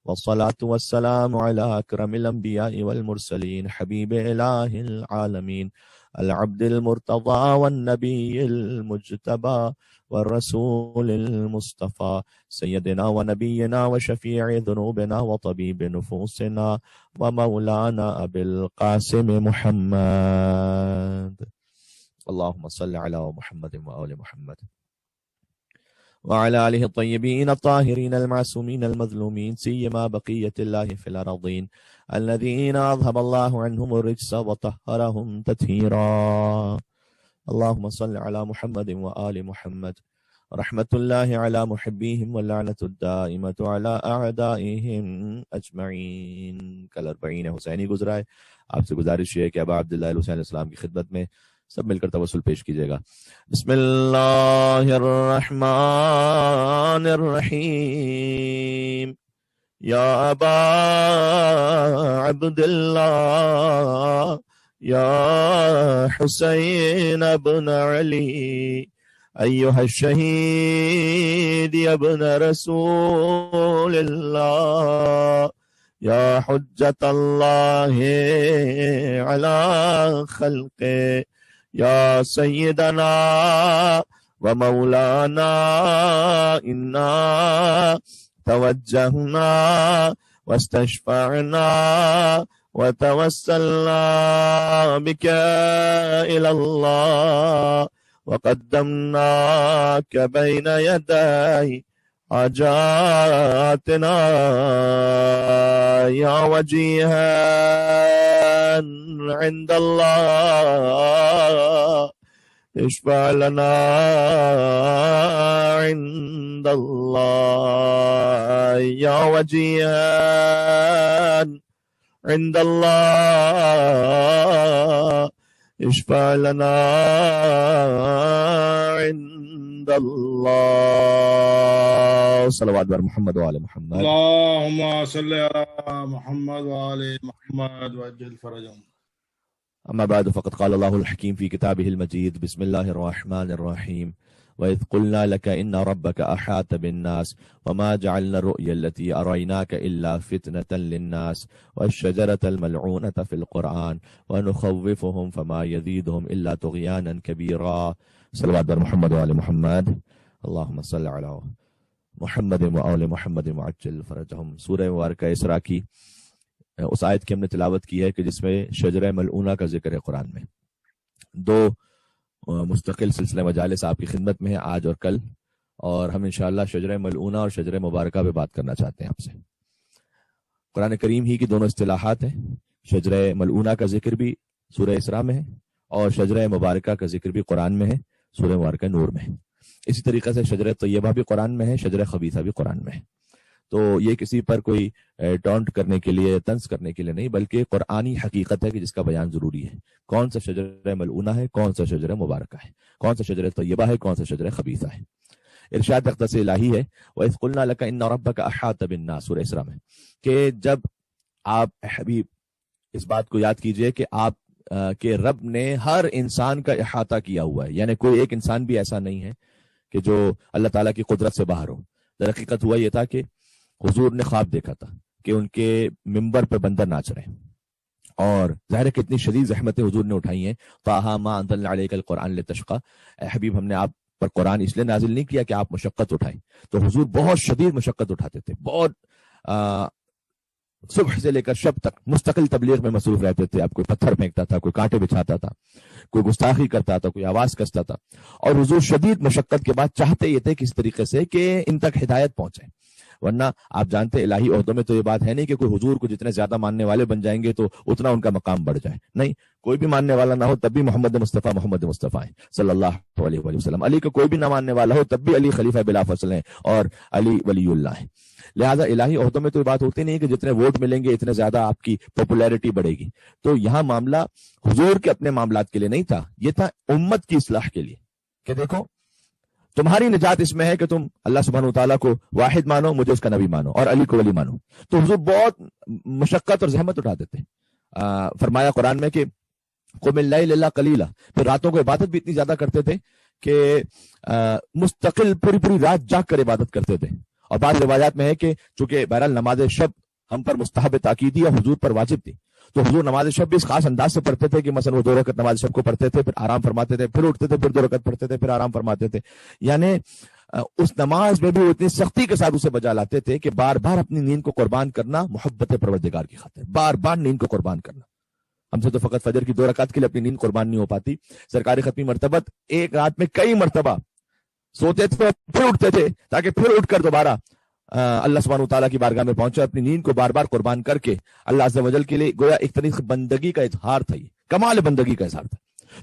والصلاة والسلام على أكرم الأنبياء والمرسلين حبيب إله العالمين العبد المرتضى والنبي المجتبى والرسول المصطفى سيدنا ونبينا وشفيع ذنوبنا وطبيب نفوسنا ومولانا أبي القاسم محمد. اللهم صل على محمد وآل محمد وعلى آله الطيبين الطاهرين المعصومين المظلومين سيما بقية الله في الأرضين الذين أذهب الله عنهم الرجس وطهرهم تطهيرا. اللهم صل على محمد وآل محمد رحمة الله على محبيهم واللعنة الدائمة على أعدائهم أجمعين. کل 40 حسینی گزرا ہے. آپ سے گزارش ہے کہ ابا عبداللہ حسین علیہ السلام کی خدمت میں سب مل کر توسل پیش کیجیے گا. بسم اللہ الرحمن الرحیم. یا ابا عبداللہ یا حسین ابن علی ایہا الشہید ابن رسول اللہ یا حجت اللہ علی خلقہ یا سیدنا و مولانا انا توجہنا واستشفعنا وتوسلنا بك إلى الله وقدمناك بين يدي حاجاتنا يا وجيها عند الله اشفع لنا عند الله يا وجيها عند الله اشفع لنا عند الله. صلوات بر محمد وآل محمد. اللهم صل على محمد وآل محمد وعجل فرجهم. أما بعد فقد قال الله الحكيم في كتابه المجيد بسم الله الرحمن الرحيم. وإذ قلنا لك إن ربك أحاط بالناس وما جعلنا الرؤيا التي أريناك إلا فتنة للناس والشجرة الملعونة في القرآن ونخوفهم فما يزيدهم إلا طغيانا كبيرا. صلوات بر محمد وآل محمد. اللهم صل على محمد وآل محمد وعجل فرجهم. سورہ مبارکہ اسراء کی اس آیت کی ہم نے تلاوت کی ہے کہ جس میں شجرہ ملعونہ کا ذکر ہے قرآن میں. دو مستقل سلسلہ مجالس آپ کی خدمت میں ہے آج اور کل، اور ہم انشاءاللہ شجرہ ملعونہ اور شجرہ مبارکہ پہ بات کرنا چاہتے ہیں آپ سے. قرآن کریم ہی کی دونوں اصطلاحات ہیں. شجرہ ملعونہ کا ذکر بھی سورہ اسراء میں ہے اور شجرہ مبارکہ کا ذکر بھی قرآن میں ہے، سورہ مبارکہ نور میں ہے. اسی طریقے سے شجرہ طیبہ بھی قرآن میں ہے، شجرہ خبیثہ بھی قرآن میں ہے. تو یہ کسی پر کوئی ٹونٹ کرنے کے لیے، طنز کرنے کے لیے نہیں، بلکہ قرآنی حقیقت ہے کہ جس کا بیان ضروری ہے. کون سا شجرہ ملعونہ ہے، کون سا شجرہ مبارکہ ہے، کون سا شجرہ طیبہ ہے، کون سا شجرہ خبیثہ ہے. ارشاد اقدس الہی ہے وَإِذْ قُلْنَا لَكَ إِنَّ رَبَّكَ أَحَاطَ بِالنَّاسِ سورہ اسراء میں، کہ جب آپ حبیب اس بات کو یاد کیجئے کہ آپ کے رب نے ہر انسان کا احاطہ کیا ہوا ہے، یعنی کوئی ایک انسان بھی ایسا نہیں ہے کہ جو اللہ تعالیٰ کی قدرت سے باہر ہو. در حقیقت ہوا یہ تھا کہ حضور نے خواب دیکھا تھا کہ ان کے ممبر پہ بندر ناچ رہے ہیں، اور ظاہر ہے کہ اتنی شدید زحمتیں حضور نے اٹھائی ہیں. طٰہٰ مَا أَنزَلْنَا عَلَيْكَ الْقُرْآنَ لِتَشْقَىٰ، اے حبیب ہم نے آپ پر قرآن اس لیے نازل نہیں کیا کہ آپ مشقت اٹھائیں. تو حضور بہت شدید مشقت اٹھاتے تھے، بہت صبح سے لے کر شب تک مستقل تبلیغ میں مصروف رہتے تھے. اب کوئی پتھر پھینکتا تھا، کوئی کانٹے بچھاتا تھا، کوئی گستاخی کرتا تھا، کوئی آواز کستا تھا، اور حضور شدید مشقت کے بعد چاہتے یہ تھے کس طریقے سے کہ ان تک ہدایت پہنچے. ورنہ آپ جانتے الہی عہدوں میں تو یہ بات ہے نہیں کہ کوئی حضور کو جتنے زیادہ ماننے والے بن جائیں گے تو اتنا ان کا مقام بڑھ جائے. نہیں، کوئی بھی ماننے والا نہ ہو تب بھی محمد مصطفیٰ ہیں صلی اللہ علیہ وسلم. علی کو کوئی بھی نہ ماننے والا ہو تب بھی علی خلیفہ بلا فصل ہیں اور علی ولی اللہ ہیں. لہٰذا الہی عہدوں میں تو یہ بات ہوتی نہیں کہ جتنے ووٹ ملیں گے اتنے زیادہ آپ کی پاپولیرٹی بڑھے گی. تو یہاں معاملہ حضور کے اپنے معاملات کے لیے نہیں تھا، یہ تھا امت کی اصلاح کے لیے کہ دیکھو تمہاری نجات اس میں ہے کہ تم اللہ سبحانہ وتعالیٰ کو واحد مانو، مجھے اس کا نبی مانو اور علی کو ولی مانو. تو حضور بہت مشقت اور زحمت اٹھاتے تھے. فرمایا قرآن میں کہ قم اللیل الا قلیلا، پھر راتوں کو عبادت بھی اتنی زیادہ کرتے تھے کہ مستقل پوری رات جاگ کر عبادت کرتے تھے. اور بعض روایات میں ہے کہ چونکہ بہرحال نماز شب ہم پر مستحب تاکیدی اور حضور پر واجب تھی، تو حضور نماز شب بھی اس خاص انداز سے پڑھتے تھے کہ مثلا وہ 2 رکعت نماز شب کو پڑھتے تھے، پھر آرام فرماتے تھے، پھر اٹھتے تھے، پھر 2 رکعت پڑھتے تھے، پھر آرام فرماتے تھے. یعنی اس نماز میں بھی وہ اتنی سختی کے ساتھ اسے بجا لاتے تھے کہ بار بار اپنی نیند کو قربان کرنا محبت پروردگار کی خاطر، بار بار نیند کو قربان کرنا. ہم سے تو فقط فجر کی 2 رکعت کے لیے اپنی نیند قربان نہیں ہو پاتی. سرکار ختمی مرتبت ایک رات میں کئی مرتبہ سوتے تھے پھر اٹھتے تھے تاکہ پھر اٹھ کر دوبارہ اللہ سبحانہ وتعالیٰ کی بارگاہ میں پہنچے، اپنی نیند کو بار بار قربان کر کے اللہ عز و جل کے لیے گویا ایک طریقے بندگی کا اظہار تھا، یہ کمال بندگی کا اظہار تھا.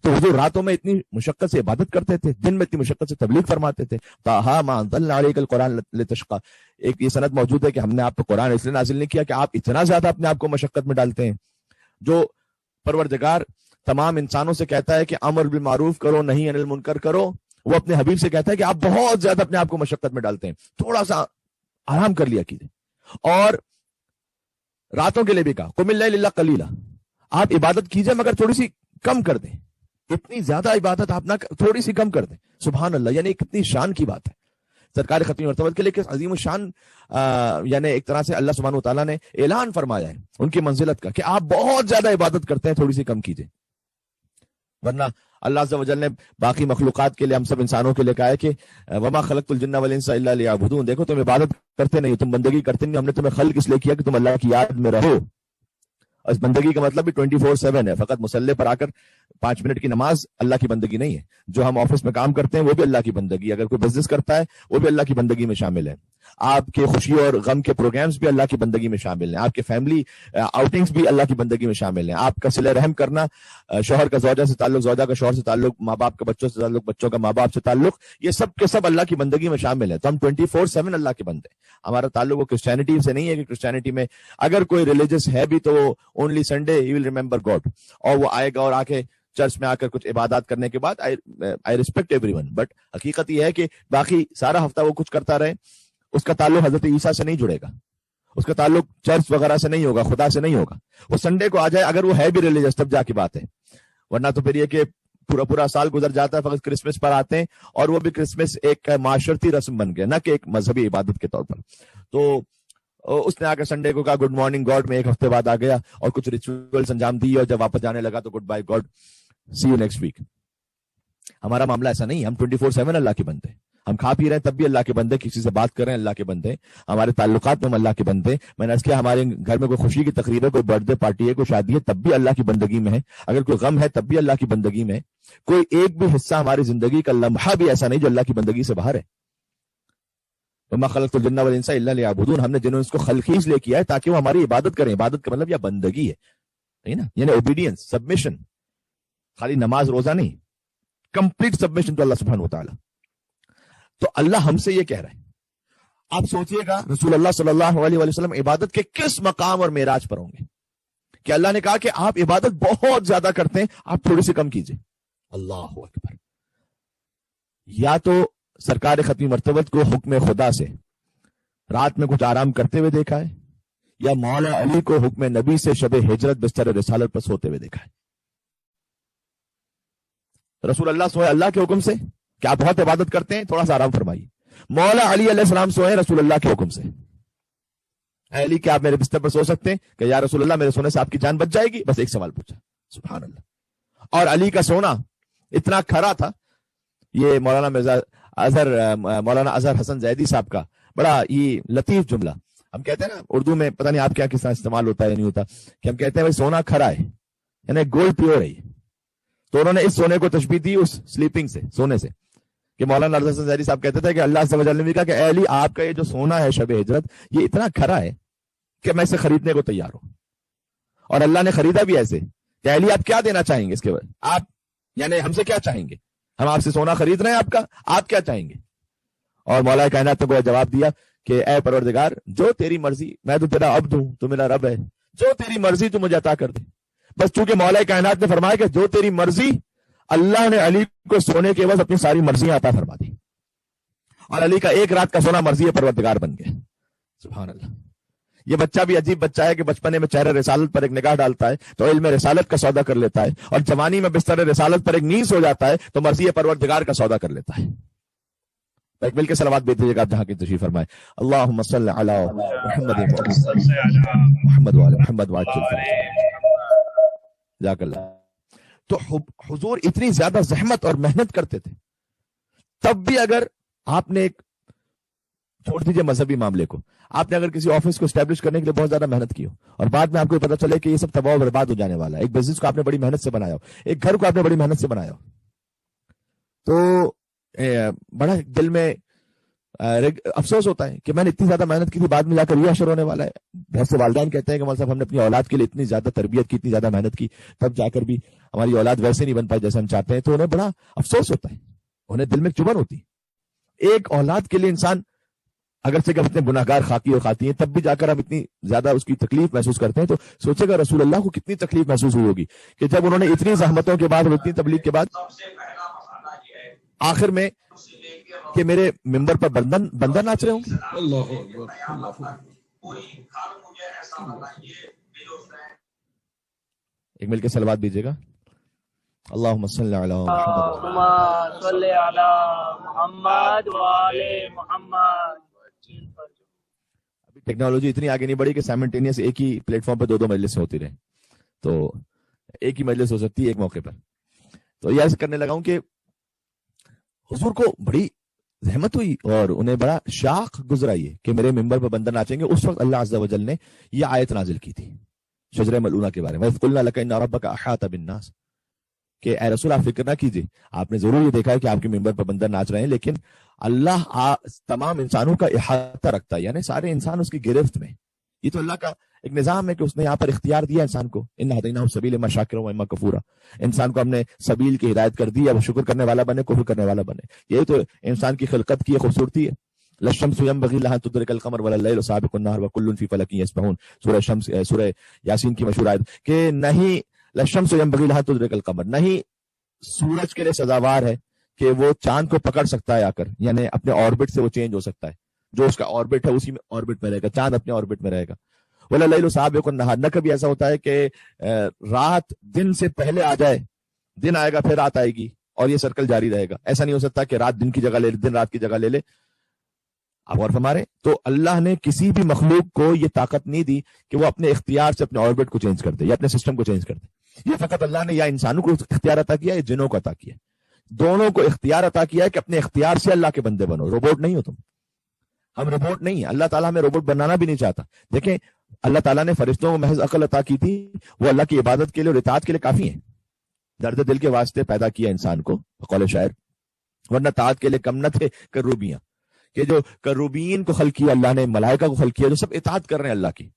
تو حضور راتوں میں اتنی مشقت سے عبادت کرتے تھے، دن میں اتنی مشقت سے تبلیغ فرماتے تھے. طٰہٰ مَا أَنزَلْنَا عَلَيْكَ الْقُرْآنَ لِتَشْقَىٰ، ایک یہ سند موجود ہے کہ ہم نے آپ کو قرآن اس لیے نازل نہیں کیا کہ آپ اتنا زیادہ اپنے آپ کو مشقت میں ڈالتے ہیں. جو پروردگار تمام انسانوں سے کہتا ہے کہ امر بالمعروف کرو، نہیں عن المنکر کرو، وہ اپنے حبیب سے کہتا ہے کہ آپ بہت زیادہ اپنے آپ کو مشقت میں ڈالتے ہیں، تھوڑا سا آرام کر لیا کیجیے. اور راتوں کے لیے بھی کہا قم اللیل الا قلیلا، آپ عبادت کیجیے مگر تھوڑی سی کم کر دیں، اتنی زیادہ عبادت آپ نہ تھوڑی سی کم کر دیں. سبحان اللہ، یعنی کتنی شان کی بات ہے سرکار ختمی مرتبت کے لیے، کہ عظیم الشان یعنی ایک طرح سے اللہ سبحانہ وتعالیٰ نے اعلان فرمایا ہے ان کی منزلت کا کہ آپ بہت زیادہ عبادت کرتے ہیں، تھوڑی سی کم کیجیے. ورنہ اللہ عز و جل نے باقی مخلوقات کے لیے، ہم سب انسانوں کے لیے کہا ہے کہ وما خلقت الجن والانس الا لیعبدون، دیکھو تم عبادت کرتے نہیں، تم بندگی کرتے نہیں، ہم نے تمہیں خلق اس لیے کیا کہ تم اللہ کی یاد میں رہو. اس بندگی کا مطلب بھی 24/7 ہے، فقط مصلی پر آ کر 5 منٹ کی نماز اللہ کی بندگی نہیں ہے. جو ہم آفس میں کام کرتے ہیں وہ بھی اللہ کی بندگی، اگر کوئی بزنس کرتا ہے وہ بھی اللہ کی بندگی میں شامل ہے. آپ کے خوشی اور غم کے پروگرامز بھی اللہ کی بندگی میں شامل ہیں، آپ کے فیملی آؤٹنگز بھی اللہ کی بندگی میں شامل ہیں. آپ کا صلہ رحم کرنا، شوہر کا زوجہ سے تعلق، زوجہ کا شوہر سے تعلق، ماں باپ کا بچوں سے تعلق، بچوں کا ماں باپ سے تعلق، یہ سب کے سب اللہ کی بندگی میں شامل ہیں. تو ہم 24/7 اللہ کے بندے. ہمارا تعلق وہ کرسچینٹی سے نہیں ہے کہ کرسچینٹی میں اگر کوئی ریلیجس ہے بھی تو وہ only Sunday he will remember God, اور وہ آئے گا اور آ کے چرچ میں آ کر کچھ عبادات کرنے کے بعد I respect every one. But حقیقت یہ ہے کہ باقی سارا ہفتہ وہ کچھ کرتا رہے، اس کا تعلق حضرت عیسیٰ سے نہیں جڑے گا، اس کا تعلق چرچ وغیرہ سے نہیں ہوگا، خدا سے نہیں ہوگا. وہ سنڈے کو آ جائے اگر وہ ہے بھی ریلیجس تب جا کی بات ہے، ورنہ تو پھر یہ کہ پورا سال گزر جاتا ہے، فقط کرسمس پر آتے ہیں، اور وہ بھی کرسمس ایک معاشرتی رسم بن گیا، نہ کہ ایک مذہبی عبادت کے طور پر. تو اس نے آ کر سنڈے کو کہا گڈ مارننگ گاڈ، میں ایک ہفتے بعد آ گیا اور کچھ ریچولز انجام دی، اور جب واپس جانے لگا تو goodbye God, see you next week. ہمارا معاملہ ایسا نہیں ہے، ہم 24/7 اللہ کے بندے. ہم کھا پی رہے ہیں تب بھی اللہ کے بندے، کسی سے بات کر رہے ہیں اللہ کے بندے، ہمارے تعلقات میں ہم اللہ کے بندے. میں نے عرض کیا ہمارے گھر میں کوئی خوشی کی تقریب ہے، کوئی برتھ ڈے پارٹی ہے، کوئی شادی ہے، تب بھی اللہ کی بندگی میں ہے. اگر کوئی غم ہے تب بھی اللہ کی بندگی میں ہے. کوئی ایک بھی حصہ ہماری زندگی کا لمحہ بھی ایسا نہیں جو اللہ کی بندگی سے باہر ہے. وما خلقت الجن والانس الا لیعبدون، ہم نے جنہوں اس کو خلقیز لے کیا ہے تاکہ وہ ہماری عبادت کریں. عبادت کا مطلب یہ بندگی ہے نا، یعنی اوبیڈینس، سبمیشن، خالی نماز روزہ نہیں، کمپلیٹ سبمیشن ٹو اللہ سبحانہ وتعالی. تو اللہ ہم سے یہ کہہ رہا ہے. آپ سوچئے گا رسول اللہ صلی اللہ علیہ وسلم عبادت کے کس مقام اور معراج پر ہوں گے کہ اللہ نے کہا کہ آپ عبادت بہت زیادہ کرتے ہیں، آپ تھوڑی سی کم کیجئے. اللہ اکبر. یا تو سرکار ختمی مرتبت کو حکم خدا سے رات میں کچھ آرام کرتے ہوئے دیکھا ہے، یا مولا علی کو حکم نبی سے شب ہجرت بستر رسالت پر سوتے ہوئے دیکھا ہے. رسول اللہ سوئے اللہ کے حکم سے کہ آپ بہت عبادت کرتے ہیں، تھوڑا سا آرام فرمائیے. مولا علی علیہ السلام سوئے رسول اللہ کے حکم سے. اے علی کیا آپ میرے بستر پر سو سکتے ہیں؟ کہ یا رسول اللہ میرے سونے سے آپ کی جان بچ جائے گی. بس ایک سوال پوچھا. سبحان اللہ. اور علی کا سونا اتنا کھرا تھا. یہ مولانا اظہر حسن زیدی صاحب کا بڑا یہ لطیف جملہ ہم کہتے ہیں نا اردو میں، پتہ نہیں آپ کیا کس طرح استعمال ہوتا ہے یا نہیں ہوتا، کہ ہم کہتے ہیں بھائی سونا کھرا ہے، یعنی گولڈ پیور ہے. تو انہوں نے اس سونے کو تشبیہ دی اس سلیپنگ سے، سونے سے، کہ مولانا اظہر حسن زیدی صاحب کہتے تھے کہ اللہ عز و جل نے کہا کہ اے علی آپ کا یہ جو سونا ہے شب ہجرت یہ اتنا کھرا ہے کہ میں اسے خریدنے کو تیار ہوں. اور اللہ نے خریدا بھی ایسے کہ اے علی آپ کیا دینا چاہیں گے اس کے بعد، آپ یعنی ہم سے کیا چاہیں گے؟ ہم آپ سے سونا خرید رہے ہیں آپ کا، آپ کیا چاہیں گے؟ اور مولا کائنات نے جواب دیا کہ اے پروردگار جو تیری مرضی، میں تو تیرا عبد ہوں، تو میرا رب ہے، جو تیری مرضی تو مجھے عطا کر دے. بس چونکہ مولا کائنات نے فرمایا کہ جو تیری مرضی، اللہ نے علی کو سونے کے بعد اپنی ساری مرضیاں عطا فرما دی، اور علی کا ایک رات کا سونا مرضی پروردگار بن گیا. سبحان اللہ. یہ بچہ بھی عجیب بچہ ہے کہ بچپنے میں چہرہ رسالت پر ایک نگاہ ڈالتا ہے تو علم رسالت کا سودا کر لیتا ہے، اور جوانی میں بستر رسالت پر ایک نیند سو جاتا ہے تو مرضی پروردگار کا سودا کر لیتا ہے. ایک مل کے صلوات بھیج دیجیے گا آپ جہاں کی تشریف فرمائے. اللہم صلی علی محمد محمد وعلی محمد وعجل جزاک اللہ. تو حضور اتنی زیادہ زحمت اور محنت کرتے تھے، تب بھی اگر آپ نے ایک چھوڑ دیجیے مذہبی معاملے کو، آپ نے اگر کسی آفس کو اسٹیبلش کرنے کے لیے بہت زیادہ محنت کی ہو اور بعد میں آپ کو پتا چلے کہ یہ سب تباہ و برباد ہو جانے والا ہے، ایک بزنس کو آپ نے بڑی محنت سے بنایا ہو، ایک گھر کو آپ نے بڑی محنت سے بنایا ہو، تو بڑا دل میں افسوس ہوتا ہے کہ میں نے اتنی زیادہ محنت کی تھی، بعد میں جا کر یہ اشر ہونے والا ہے. بہت سے والدین کہتے ہیں کہ مطلب ہم نے اپنی اولاد کے لیے اتنی زیادہ تربیت کی، اتنی زیادہ محنت کی، تب جا کر بھی ہماری اولاد ویسے نہیں بن پائی جیسے ہم چاہتے ہیں، تو انہیں بڑا افسوس ہوتا ہے، انہیں دل میں چبھن ہوتی ہے. ایک اولاد کے لیے انسان اگرچہ کہ اپنے گناہگار خاکی اور خاتی ہیں، تب بھی جا کر آپ اتنی زیادہ اس کی تکلیف محسوس کرتے ہیں، تو سوچے گا رسول اللہ کو کتنی تکلیف محسوس ہوئی ہوگی کہ جب انہوں نے اتنی زحمتوں کے بعد اور اتنی تبلیغ کے بعد آخر میں کہ میرے ممبر پر بندر ناچ رہے ہوں گے. اللہ اکبر، اللہ اکبر. ایک مل کے صلوات دیجیے گا. اللہم صلی علی اللہم صلی علی محمد وعلی محمد. ابھی ٹیکنالوجی اتنی آگے نہیں بڑھی کہ سائملٹینیس ایک ہی پلیٹ فارم پہ دو مجلس ہوتی رہے، تو ایک ہی مجلس ہو سکتی ہے ایک موقع پر. تو یہ ایسے کرنے لگا ہوں کہ حضور کو بڑی زحمت ہوئی اور انہیں بڑا شاق گزرا یہ کہ میرے ممبر پر بندر ناچیں گے. اس وقت اللہ عز و جل نے یہ آیت نازل کی تھی شجرہ ملعونہ کے بارے میں، وَإِذْ قُلْنَا لَكَ إِنَّ رَبَّكَ أَحَاطَ بِالنَّاسِ، کہ اے رسول آپ فکر نہ کیجیے، آپ نے ضرور یہ دیکھا ہے کہ آپ کے ممبر پر بندر ناچ رہے ہیں، لیکن اللہ تمام انسانوں کا احاطہ رکھتا ہے، یعنی سارے انسان اس کی گرفت میں. یہ تو اللہ کا ایک نظام ہے کہ اس نے یہاں پر اختیار دیا انسان کو، اِنَّا هَدَيْنَاهُ السَّبِيلَ إِمَّا شَاكِرًا وَإِمَّا كَفُورًا. انسان کو ہم نے سبیل کی ہدایت کر دی، اب شکر کرنے والا بنے کفر کرنے والا بنے. یہی تو انسان کی خلقت کی خوبصورتی ہے. لَلشَّمْسُ يَنبَغِي لَهَا أَن تُدْرِكَ الْقَمَرَ وَلَا اللَّيْلُ سَابِقُ النَّهَارِ وَكُلٌّ فِي فَلَكٍ يَسْبَحُونَ. سورہ یاسین کی مشہور آیت کہ نہیں لَلشَّمْسُ يَنبَغِي لَهَا تُدْرِكَ الْقَمَرَ، نہیں سورج کے لیے سزاوار ہے کہ وہ چاند کو پکڑ سکتا ہے آ کر، یعنی اپنے آربٹ سے وہ چینج ہو سکتا ہے، جو اس کا آربٹ ہے اسی میں آربٹ میں رہے گا، چاند اپنے آربٹ میں رہے گا. وَلَا اللَّيْلُ سَابِقُ النَّهَارِ، نہ کبھی ایسا ہوتا ہے کہ رات دن سے پہلے آ جائے، دن آئے گا پھر رات آئے گی اور یہ سرکل جاری رہے گا. ایسا نہیں ہو سکتا کہ رات دن کی جگہ لے لے، دن رات کی جگہ لے لے. آپ غور فرمائیں تو اللہ نے کسی بھی مخلوق کو یہ طاقت نہیں دی کہ وہ اپنے اختیار سے اپنے آربٹ کو چینج کر دے یا اپنے سسٹم کو چینج کر دے. یہ فقط اللہ نے یا انسانوں کو اختیار عطا کیا ہے یا جنوں کو عطا کیا ہے. دونوں کو اختیار عطا کیا ہے کہ اپنے اختیار سے اللہ کے بندے بنو. روبوٹ نہیں ہو تم، ہم روبوٹ نہیں ہیں. اللہ تعالیٰ ہمیں روبوٹ بنانا بھی نہیں چاہتا. دیکھیں اللہ تعالیٰ نے فرشتوں کو محض عقل عطا کی تھی، وہ اللہ کی عبادت کے لیے اور اطاعت کے لیے کافی ہیں. درد دل کے واسطے پیدا کیا انسان کو بقول شاعر، ورنہ طاعت کے لیے کم نہ تھے کروبیاں، کہ جو کروبین کو خلق کیا اللہ نے، ملائکہ کو خلق کیا جو سب اطاعت کر رہے ہیں اللہ کی.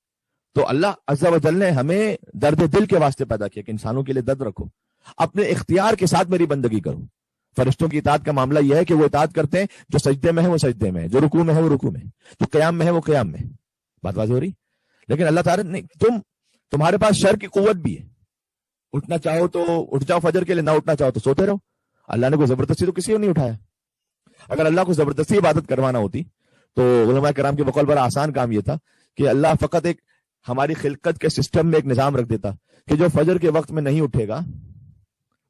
تو اللہ عز و جل نے ہمیں درد دل کے واسطے پیدا کیا کہ انسانوں کے لیے درد رکھو، اپنے اختیار کے ساتھ میری بندگی کرو. فرشتوں کی اطاعت کا معاملہ یہ ہے کہ وہ اطاعت کرتے ہیں، جو سجدے میں ہے وہ سجدے میں ہے، جو رکوع میں ہے وہ رکوع میں، جو قیام میں ہے وہ قیام میں. بات واضح ہو رہی؟ لیکن اللہ تعالیٰ نے تمہارے پاس شر کی قوت بھی ہے، اٹھنا چاہو تو اٹھ جاؤ فجر کے لیے، نہ اٹھنا چاہو تو سوتے رہو. اللہ نے کوئی زبردستی تو کسی کو نہیں اٹھایا. اگر اللہ کو زبردستی عبادت کروانا ہوتی تو علماء کرام کے بقول بڑا آسان کام یہ تھا کہ اللہ فقط ایک ہماری خلقت کے سسٹم میں ایک نظام رکھ دیتا کہ جو فجر کے وقت میں نہیں اٹھے گا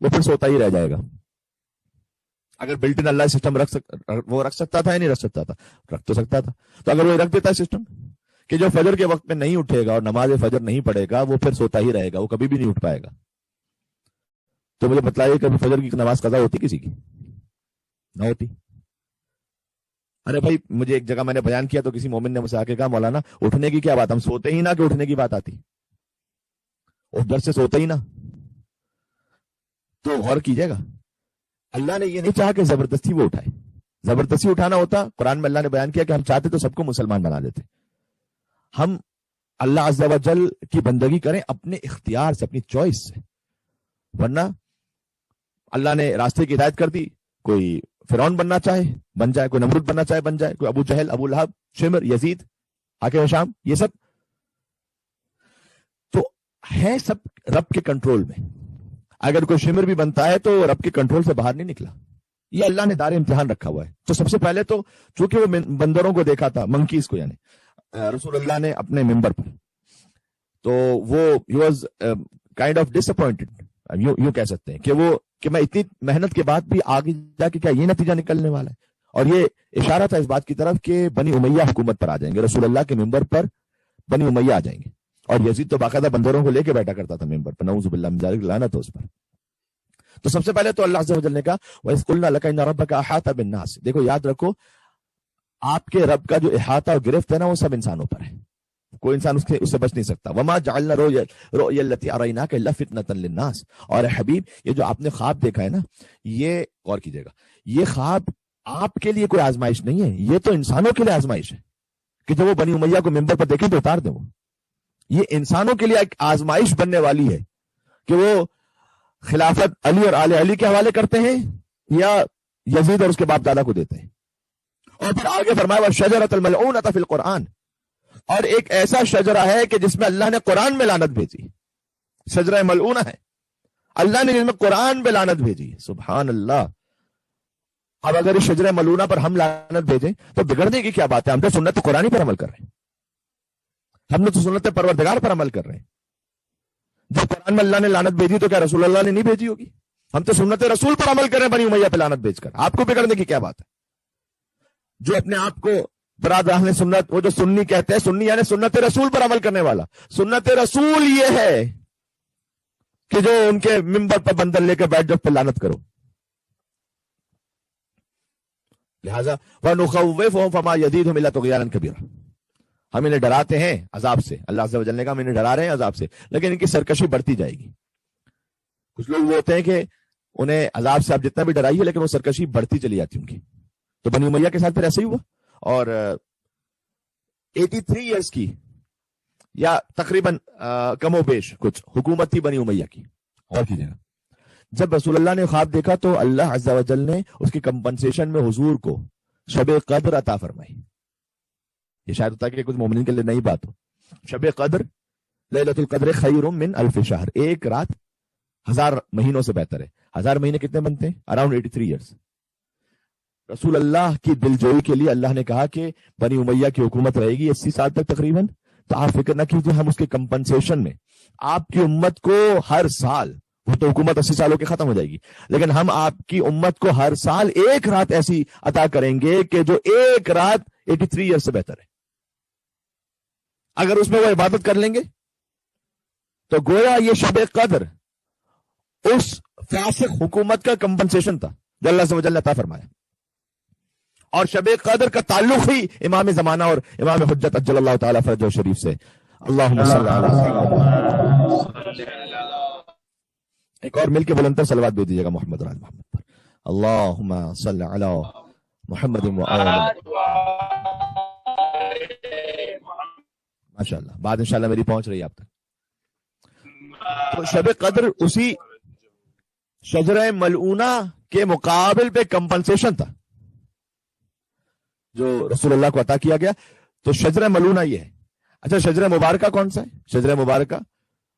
وہ پھر سوتا ہی رہ جائے گا. اگر بلٹ ان اللہ سسٹم وہ رکھ سکتا تھا یا نہیں رکھ سکتا تھا؟ رکھ تو سکتا تھا. تو اگر وہ رکھ دیتا ہے سسٹم کہ جو فجر کے وقت میں نہیں اٹھے گا اور نماز فجر نہیں پڑھے گا وہ پھر سوتا ہی رہے گا، وہ کبھی بھی نہیں اٹھ پائے گا، تو مجھے بتلائیے کہ فجر کی نماز قضا ہوتی کسی کی؟ نہ ہوتی. ارے بھائی مجھے ایک جگہ میں نے بیان کیا تو کسی مومن نے مجھ سے آ کے کہا مولانا اٹھنے کی کیا بات، ہم سوتے ہی نہ کہ اٹھنے کی بات آتی، اور ڈر سے سوتے ہی نہ. تو غور کیجیے گا اللہ نے یہ نہیں چاہا کہ زبردستی وہ اٹھائے. زبردستی اٹھانا ہوتا قرآن میں اللہ نے بیان کیا کہ ہم چاہتے تو سب کو مسلمان بنا دیتے. ہم اللہ عز و جل کی بندگی کریں اپنے اختیار سے، اپنی چوائس سے. ورنہ اللہ نے راستے کی ہدایت کر دی، کوئی فرعون بننا چاہے بن جائے، کوئی نمرود بننا چاہے بن جائے، کوئی ابو جہل، ابو لہب، شمر، یزید، حاکم شام، یہ سب تو ہے سب رب کے کنٹرول میں. اگر کوئی شمر بھی بنتا ہے تو رب کے کنٹرول سے باہر نہیں نکلا. یہ اللہ نے دار امتحان رکھا ہوا ہے. تو سب سے پہلے تو چونکہ وہ بندروں کو دیکھا تھا، منکیز کو، یعنی رسول اللہ نے اپنے ممبر پر، تو وہ ہی was kind of disappointed, یوں کہہ سکتے ہیں کہ وہ کہ میں اتنی محنت کے بعد بھی آگے جا کے کیا یہ نتیجہ نکلنے والا ہے. اور یہ اشارہ تھا اس بات کی طرف کہ بنی امیہ حکومت پر آ جائیں گے، رسول اللہ کے ممبر پر بنی امیہ آ جائیں گے. اور یزید تو باقاعدہ بندروں کو لے کے بیٹھا کرتا تھا ممبر پر، نعوذ باللہ من ذالک، لعنت ہو اس پر. تو سب سے پہلے تو اللہ عز و جل نے کہا وَإِذْ قُلْنَا لَكَ إِنَّ رَبَّكَ أَحَاطَ بِالنَّاسِ. دیکھو یاد رکھو آپ کے رب کا جو احاطہ اور گرفت ہے نا وہ سب انسانوں پر ہے، کوئی انسان اس سے بچ نہیں سکتا. وَمَا جَعَلْنَا رُؤْيَا الَّتِي أَرَيْنَاكَ إِلَّا فِتْنَةً لِلنَّاسِ. اور حبیب یہ جو آپ نے خواب دیکھا ہے نا، یہ غور کیجئے گا، یہ خواب آپ کے لیے کوئی آزمائش نہیں ہے، یہ تو انسانوں کے لیے آزمائش ہے کہ جب وہ بنی امیہ کو ممبر پر دیکھیں تو اتار دیں. وہ یہ انسانوں کے لیے ایک آزمائش بننے والی ہے کہ وہ خلافت علی اور آل علی کے حوالے کرتے ہیں یا یزید اور اس کے باپ دادا کو دیتے ہیں. اور پھر آگے فرمایا وَالشَّجَرَةَ الْمَلْعُونَةَ فِي الْقُرْآنِ. اور ایک ایسا شجرہ ہے کہ جس میں اللہ نے قرآن میں لعنت بھیجی، شجرہ ملعونہ ہے، اللہ نے جس میں قرآن میں لعنت بھیجی. سبحان اللہ. اب اگر اس شجرہ ملعونہ پر ہم لعنت بھیجیں تو بگڑنے کی کیا بات ہے؟ ہم تو سنت قرآنی پر عمل کر رہے ہیں، ہم نے تو سنت پروردگار پر عمل کر رہے ہیں. جب قرآن میں اللہ نے لعنت بھیجی تو کیا رسول اللہ نے نہیں بھیجی ہوگی؟ ہم تو سنت رسول پر عمل کر رہے ہیں بنی امیہ پہ لعنت بھیج کر. آپ کو بگڑنے کی کیا بات ہے؟ جو اپنے آپ کو برادر اہل سنت، وہ جو سنی کہتے ہیں، سنی یعنی سنت رسول پر عمل کرنے والا. سنت رسول یہ ہے کہ جو ان کے ممبر پر بندر لے کے بیٹھ جاؤ پہ لعنت کرو. لہذا وَنُخَوِّفُهُمْ فَمَا يَزِيدُهُمْ إِلَّا طُغْيَانًا كَبِيرًا. ہم انہیں ڈراتے ہیں عذاب سے، اللہ عز و جل نے کہا ہم انہیں ڈرا رہے ہیں عذاب سے، لیکن ان کی سرکشی بڑھتی جائے گی. کچھ لوگ وہ ہوتے ہیں کہ انہیں عذاب سے آپ جتنا بھی ڈرائیے لیکن وہ سرکشی بڑھتی چلی جاتی ان کی. تو بنی امیہ کے ساتھ پھر ایسا ہی ہوا. اور 83 ایئرس کی یا تقریباً کم و بیش کچھ حکومت تھی بنی امیہ کی. اور کیجیے گا جب رسول اللہ نے خواب دیکھا تو اللہ عز و جل نے اس کی کمپنسیشن میں حضور کو شب قدر عطا فرمائی. یہ شاید ہوتا ہے کہ کچھ مومنین کے لیے نئی بات ہو. شب قدر لیلۃ القدر خیر من الف شہر، ایک رات 1000 مہینوں سے بہتر ہے. 1000 مہینے کتنے بنتے ہیں؟ Around 83 years. رسول اللہ کی دل جوئی کے لیے اللہ نے کہا کہ بنی امیہ کی حکومت رہے گی 80 سال تک تقریباً. تو آپ فکر نہ کیجیے، ہم اس کے کمپنسیشن میں آپ کی امت کو ہر سال، وہ تو حکومت 80 سالوں کی ختم ہو جائے گی، لیکن ہم آپ کی امت کو ہر سال ایک رات ایسی عطا کریں گے کہ جو ایک رات 83 ایئر سے بہتر ہے. اگر اس میں وہ عبادت کر لیں گے تو گویا یہ شب قدر اس فاسق حکومت کا کمپنسیشن تھا جو اللہ سبحانہ وتعالی عطا فرمایا. اور شب قدر کا تعلق ہی امام زمانہ اور امام حجت اجل اللہ تعالی فرجہ شریف سے. اللہم صلی علی محمد. ایک اور مل کے بلندر صلوات بھیج دیجیے گا محمد اور آل محمد پر. اللہم صلی علی محمد و آل ماشاء اللہ. بات انشاءاللہ میری پہنچ رہی ہے آپ تک. تو شب قدر اسی شجرہ ملعونہ کے مقابل پہ کمپنسیشن تھا جو رسول اللہ کو عطا کیا گیا. تو شجرہ ملعونہ یہ ہے. اچھا شجرہ مبارکہ کون سا ہے؟ شجرہ مبارکہ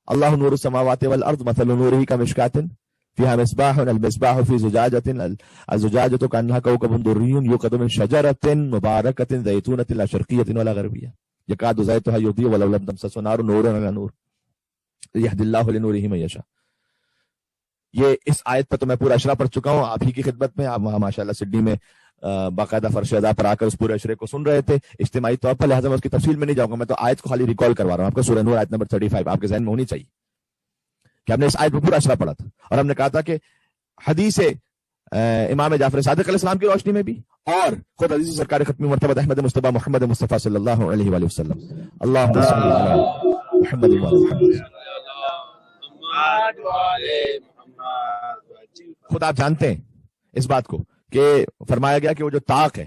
اللہ نور السماوات والارض مثل نورہ کمشکاۃ فیہا مصباح المصباح فی زجاجۃ الزجاجۃ کانہا کوکب درئی یوقد من شجرۃ مبارکۃ زیتونۃ لا شرقیۃ ولا غربیہ یکاد زیتها یضیء ولو لم تمسسه نار نور علی نور یہدی اللہ لنورہ من یشاء. یہ اس آیت پر تو میں پورا اشرا پڑھ چکا ہوں آپ ہی کی خدمت میں. آپ وہاں ماشاءاللہ سڈنی میں باقاعدہ فرش ادا پر آ کر اس پورے اشرے کو سن رہے تھے اجتماعی طور پر، لہٰذا میں اس کی تفصیل میں نہیں جاؤں گا. میں تو آیت کو خالی ریکال کروا رہا ہوں آپ کا. سورہ نور آیت نمبر 35 آپ کے ذہن میں ہونی چاہیے کہ ہم نے اس آیت پر پورا اشرا پڑھا تھا. اور ہم نے کہا تھا کہ حدیث امام جعفر صادق علیہ السلام کی روشنی میں بھی اور خود حدیث سرکار ختمی مرتبہ احمد مصطفیٰ محمد مصطفیٰ صلی اللہ علیہ وآلہ وسلم. اللہم صلی علی محمد و آل محمد. خود آپ جانتے ہیں اس بات کو کہ فرمایا گیا کہ وہ جو طاق ہے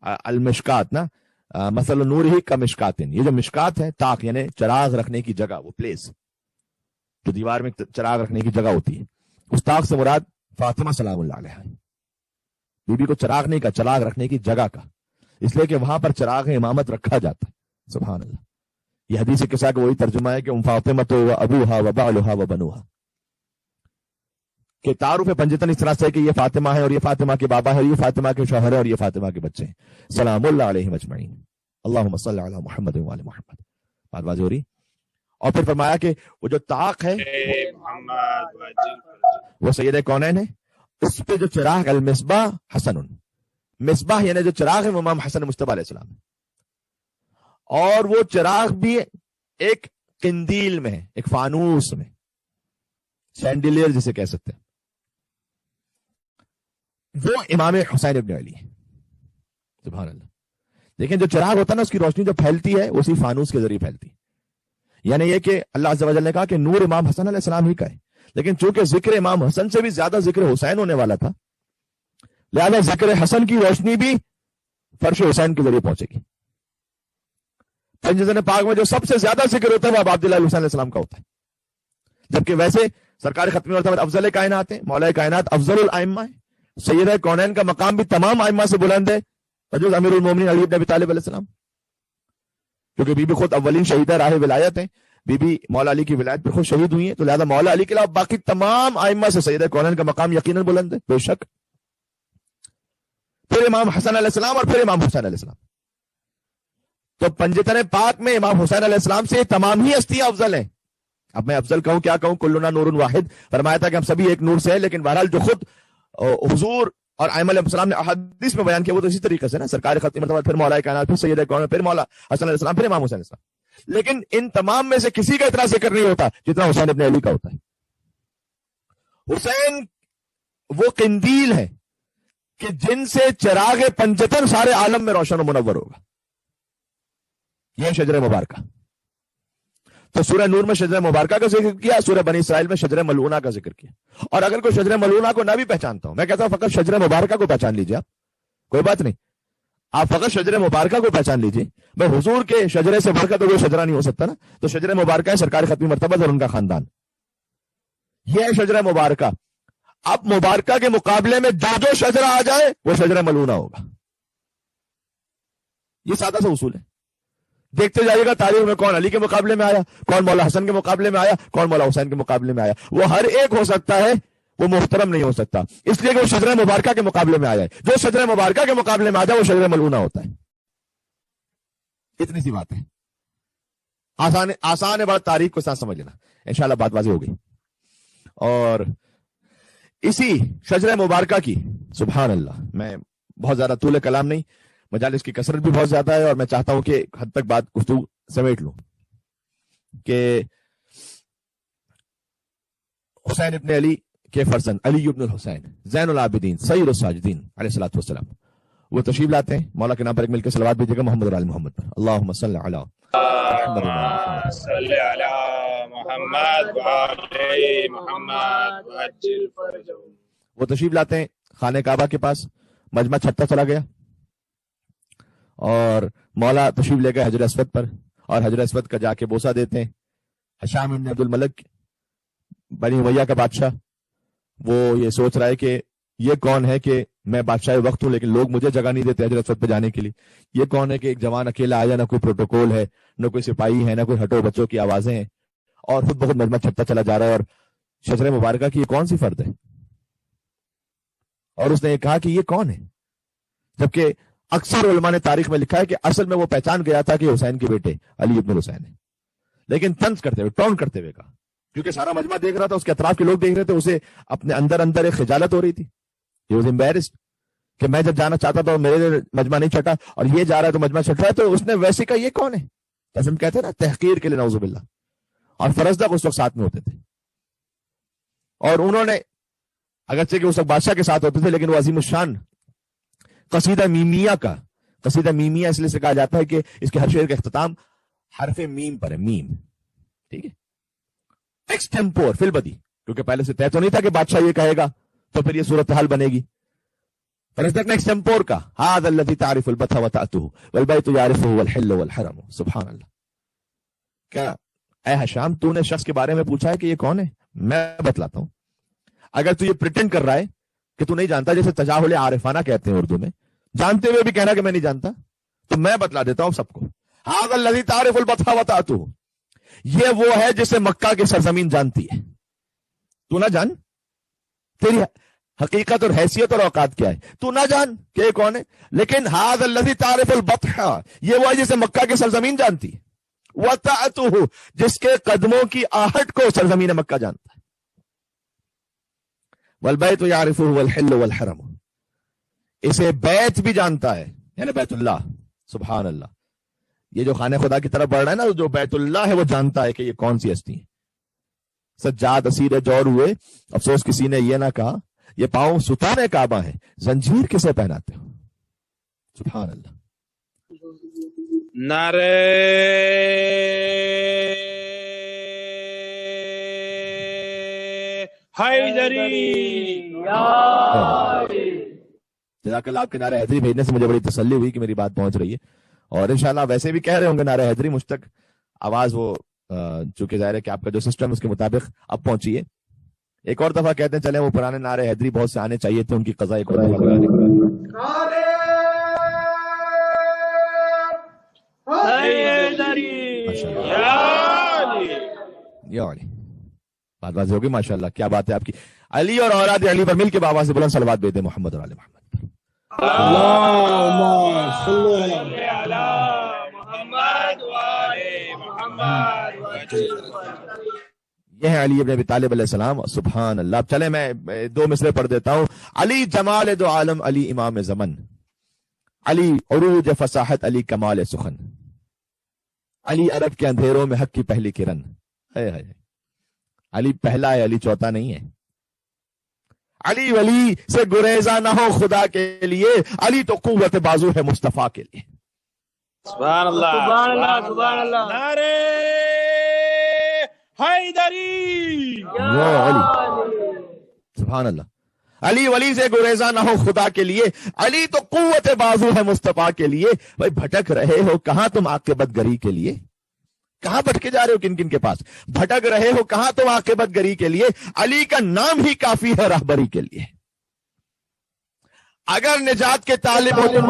المشکات نا مثل نور ہی کا مشکاتن، یہ جو مشکات ہے طاق یعنی چراغ رکھنے کی جگہ، وہ پلیس جو دیوار میں چراغ رکھنے کی جگہ ہوتی ہے، اس طاق سے مراد فاطمہ سلام اللہ علیہ. بی بی کو چراغ نہیں کا، چراغ رکھنے کی جگہ کا، اس لیے کہ وہاں پر چراغ امامت رکھا جاتا ہے. سبحان اللہ. یہ حدیث قصہ کا وہی ترجمہ ہے کہ ام فاطمہ و ابوہا و بعلہا و بنوہا، کہ تعارف پنجتن اس طرح سے کہ یہ فاطمہ ہے اور یہ فاطمہ کے بابا ہے اور یہ فاطمہ کے شوہر ہے اور یہ فاطمہ کے بچے ہیں. سلام اللہ علیہم اجمعین. اللہم صلی علی محمد و آل محمد. بات واضح ہو رہی. اور پھر فرمایا کہ وہ جو طاق ہے وہ سید کونین ہے، اس پہ جو چراغ المصباح حسن مصباح یعنی جو چراغ ہے وہ امام حسن مجتبی علیہ السلام ہے، اور وہ چراغ بھی ایک قندیل میں ہے، ایک فانوس میں، سینڈیلیئر جسے کہہ سکتے ہیں، وہ امام حسین ابن علی ہے۔ سبحان اللہ۔ لیکن جو چراغ ہوتا ہے نا، اس کی روشنی جو پھیلتی ہے اسی فانوس کے ذریعے پھیلتی ہے، یعنی یہ کہ اللہ عز و جل نے کہا کہ نور امام حسن علیہ السلام ہی کا ہے، لیکن چونکہ ذکر امام حسن سے بھی زیادہ ذکر حسین ہونے والا تھا، لہذا ذکر حسن کی روشنی بھی فرش حسین کے ذریعے پہنچے گی۔ پنجزن پاک میں جو سب سے زیادہ ذکر ہوتا ہے وہ اب عبداللہ حسین علیہ السلام کا ہوتا ہے، جبکہ ویسے سرکار ختمی مرتبہ افضل کائنات ہیں، مولا کائنات افضل الائمہ ہے، سید کونین کا مقام بھی تمام ائمہ سے بلند ہے، حضرت امیر المومنین علی بن ابی طالب علیہ السلام، کیونکہ بی بی خود اولین شہیدہ راہ ولایت ہیں، بی بی مولا علی کی ولایت پہ خود شہید ہوئی ہیں، تو لہذا مولا علی کے علاوہ باقی تمام ائمہ سے سید کونین کا مقام یقیناً بلند ہے بے شک، پھر امام حسن علیہ السلام اور پھر امام حسین علیہ السلام۔ تو پنجتن پاک میں امام حسین علیہ السلام سے تمام ہی ہستیاں افضل ہیں۔ اب میں افضل کہوں کیا کہوں، کلنا نور واحد، فرمایا تھا کہ ہم سبھی ایک نور سے ہیں، لیکن بہرحال جو خود حضور اور ائمہ علیہ السلام نے احادیث میں بیان کیا وہ تو اسی طریقے سے نا، سرکار ختمی مرتبہ پھر مولا کائنات، پھر سید کون، پھر مولا حسن علیہ السلام، پھر امام حسین علیہ السلام، لیکن ان تمام میں سے کسی کا اتنا ذکر نہیں ہوتا جتنا حسین ابن علی کا ہوتا ہے۔ حسین وہ قندیل ہے کہ جن سے چراغ پنجتن سارے عالم میں روشن و منور ہوگا، یہ شجر مبارکہ۔ تو سورہ نور میں شجر مبارکہ کا ذکر کیا، سورہ بنی اسرائیل میں شجر ملعونہ کا ذکر کیا، اور اگر کوئی شجر ملعونہ کو نہ بھی پہچانتا ہوں، میں کہتا ہوں فقط شجر مبارکہ کو پہچان لیجیے، آپ کوئی بات نہیں، آپ فقط شجر مبارکہ کو پہچان لیجیے، میں حضور کے شجرے سے بڑھ کر تو کوئی شجرہ نہیں ہو سکتا نا، تو شجر مبارکہ ہے سرکار ختمی مرتبہ اور ان کا خاندان، یہ ہے شجر مبارکہ۔ اب مبارکہ کے مقابلے میں جو شجرہ آ جائے وہ شجر ملعونہ ہوگا، یہ سادہ سا اصول ہے۔ دیکھتے جائیے گا تاریخ میں کون علی کے مقابلے میں آیا، کون مولا حسن کے مقابلے میں آیا، کون مولا حسین کے مقابلے میں آیا، وہ ہر ایک ہو سکتا ہے، وہ محترم نہیں ہو سکتا، اس لیے کہ وہ شجر مبارکہ کے مقابلے میں آیا ہے، جو شجر مبارکہ کے مقابلے میں آ جائے وہ شجر ملعونہ ہوتا ہے، اتنی سی بات ہے، آسان ہے، بات تاریخ کو ساتھ سمجھ لینا، انشاءاللہ بات واضح ہو گئی۔ اور اسی شجر مبارکہ کی، سبحان اللہ، میں بہت زیادہ طول کلام نہیں، مجالس کی کثرت بھی بہت زیادہ ہے، اور میں چاہتا ہوں کہ حد تک بات گفتگو سمیٹ لوں، کہ حسین ابن علی کے فرزند علی ابن الحسین زین العابدین سید الساجدین علیہ الصلوۃ والسلام، وہ تشریف لاتے ہیں، مولا کے نام پر ایک مل کے صلوات بھیجیے گا محمد علی محمد پر، اللہم صلی علی صلی علی محمد وعلی محمد وعجل فرجہ۔ وہ تشریف لاتے ہیں خانہ کعبہ کے پاس، مجمع چھٹا چلا گیا، اور مولا تشریف لے گئے حجر اسود پر، اور حجر اسود کا جا کے بوسہ دیتے ہیں۔ حشام بن عبد الملک بنی امیہ کا بادشاہ، وہ یہ سوچ رہا ہے کہ یہ کون ہے کہ میں بادشاہ وقت ہوں لیکن لوگ مجھے جگہ نہیں دیتے حجر اسود پہ جانے کے لیے، یہ کون ہے کہ ایک جوان اکیلا آیا، نہ کوئی پروٹوکول ہے، نہ کوئی سپاہی ہے، نہ کوئی ہٹو بچوں کی آوازیں ہیں، اور خود بخود مجمع چھٹا چلا جا رہا ہے، اور شجر مبارکہ کی یہ کون سی فرد ہے؟ اور اس نے یہ کہا کہ یہ کون ہے، جبکہ اکثر علماء نے تاریخ میں لکھا ہے کہ اصل میں وہ پہچان گیا تھا کہ حسین کے بیٹے علی ابن الحسین ہے، لیکن طنز کرتے ہوئے، ٹون کرتے ہوئے کہا، کیونکہ سارا مجمع دیکھ رہا تھا، اس کے اطراف کے لوگ دیکھ رہے تھے، اسے اپنے اندر ایک خجالت ہو رہی تھی، he was embarrassed کہ میں جب جانا چاہتا تھا میرے مجمع نہیں چھٹا، اور یہ جا رہا ہے تو مجمع چھٹ رہا ہے، تو اس نے ویسے کہا یہ کون ہے، جیسے ہم کہتے ہیں نا تحقیر کے لیے، نعوذ باللہ، اور فرزدق اس وقت ساتھ میں ہوتے تھے، اور انہوں نے اگرچہ کہ اس وقت بادشاہ کے ساتھ ہوتے تھے، لیکن وہ عظیم الشان قصیدہ میمیہ کا، قصیدہ میمیہ اس لیے سے کہا جاتا ہے کہ اس کے ہر شعر کا اختتام حرف میم پر ہے، میم، ٹھیک ہے، ایکسٹمپور فی البدی، کیونکہ پہلے سے طے تو نہیں تھا کہ بادشاہ یہ کہے گا تو پھر یہ صورتحال بنے گی، فرزدق نے ایکسٹمپور کا، ھذا الذی تعرف البطھ وتأتہ والبیت یعرفہ والحل والحرم، سبحان اللہ۔ کیا اے حشام تو نے شخص کے بارے میں پوچھا ہے کہ یہ کون ہے؟ میں بتلاتا ہوں، اگر تو یہ پریٹینڈ کر رہا ہے کہ تو نہیں جانتا، جیسے تجاہل عارفانہ کہتے ہیں اردو میں، جانتے ہوئے بھی کہنا کہ میں نہیں جانتا، تو میں بتلا دیتا ہوں سب کو، ھذا الذی تعرف البطھ وتأتہ، یہ وہ ہے جسے مکہ کی سرزمین جانتی ہے، تو نہ جان، تیری حقیقت اور حیثیت اور اوقات کیا ہے، تو نہ جان کہ یہ کون ہے، لیکن ھذا الذی تعرف البطھ، یہ وہ ہے جسے مکہ کی سرزمین جانتی ہے، وتأتہ، جس کے قدموں کی آہٹ کو سرزمین مکہ جانتا ہے، والبیت یعرفہ والحل والحرم، اسے بیت بھی جانتا ہے، یعنی بیت اللہ، سبحان اللہ. یہ جو خانہ خدا کی طرف بڑھ رہا ہے نا، جو بیت اللہ ہے وہ جانتا ہے کہ یہ کون سی ہستی ہے. سجاد اسیر جور ہوئے، افسوس کسی نے یہ نہ کہا یہ پاؤں ستانے کعبہ ہیں، زنجیر کسے پہناتے ہو. سبحان اللہ. نعرہ حیدری. جزاک اللہ. آپ کے نعرہ حیدری بھیجنے سے مجھے بڑی تسلی ہوئی کہ میری بات پہنچ رہی ہے، اور انشاءاللہ ویسے بھی کہہ رہے ہوں گے نعرہ حیدری مجھ تک. آواز وہ چونکہ ظاہر ہے کہ آپ کا جو سسٹم اس کے مطابق اب پہنچی ہے. ایک اور دفعہ کہتے ہیں چلیں وہ پرانے نعرہ حیدری بہت سے آنے چاہیے تھے، ان کی قضا ایک اور دفعہ کرا دیں. یا علی بات واضح ہوگی. ماشاء اللہ کیا بات ہے آپ کی. علی اور اولاد علی پر مل کے بابا سے بلند صلوات بھیج دیں محمد اور آل محمد پر. اللهم صل علی محمد وآل محمد. یہ ہے علی ابن ابی طالب علیہ السلام. سبحان اللہ. اب چلیں میں دو مصرے پڑھ دیتا ہوں. علی جمال دو عالم، علی امام زمن، علی عروج فصاحت، علی کمال سخن، علی عرب کے اندھیروں میں حق کی پہلی کرن. علی پہلا ہے، علی چوتھا نہیں ہے. علی ولی سے گریزاں نہ ہو خدا کے لیے، علی تو قوت بازو ہے مصطفیٰ کے لیے. سبحان اللہ سبحان اللہ سبحان اللہ. نعرہ حیدری. یا علی. سبحان اللہ. علی ولی سے گریزاں نہ ہو خدا کے لیے، علی تو قوت بازو ہے مصطفیٰ کے لیے. بھائی بھٹک رہے ہو کہاں تم عاقبت گری کے لیے؟ کہاں بھٹکے جا رہے ہو؟ کن کن کے پاس بھٹک رہے ہو؟ کہاں تم عاقبت گری کے لیے؟ علی کا نام ہی کافی ہے راہبری کے لیے. اگر نجات کے طالب ہو تم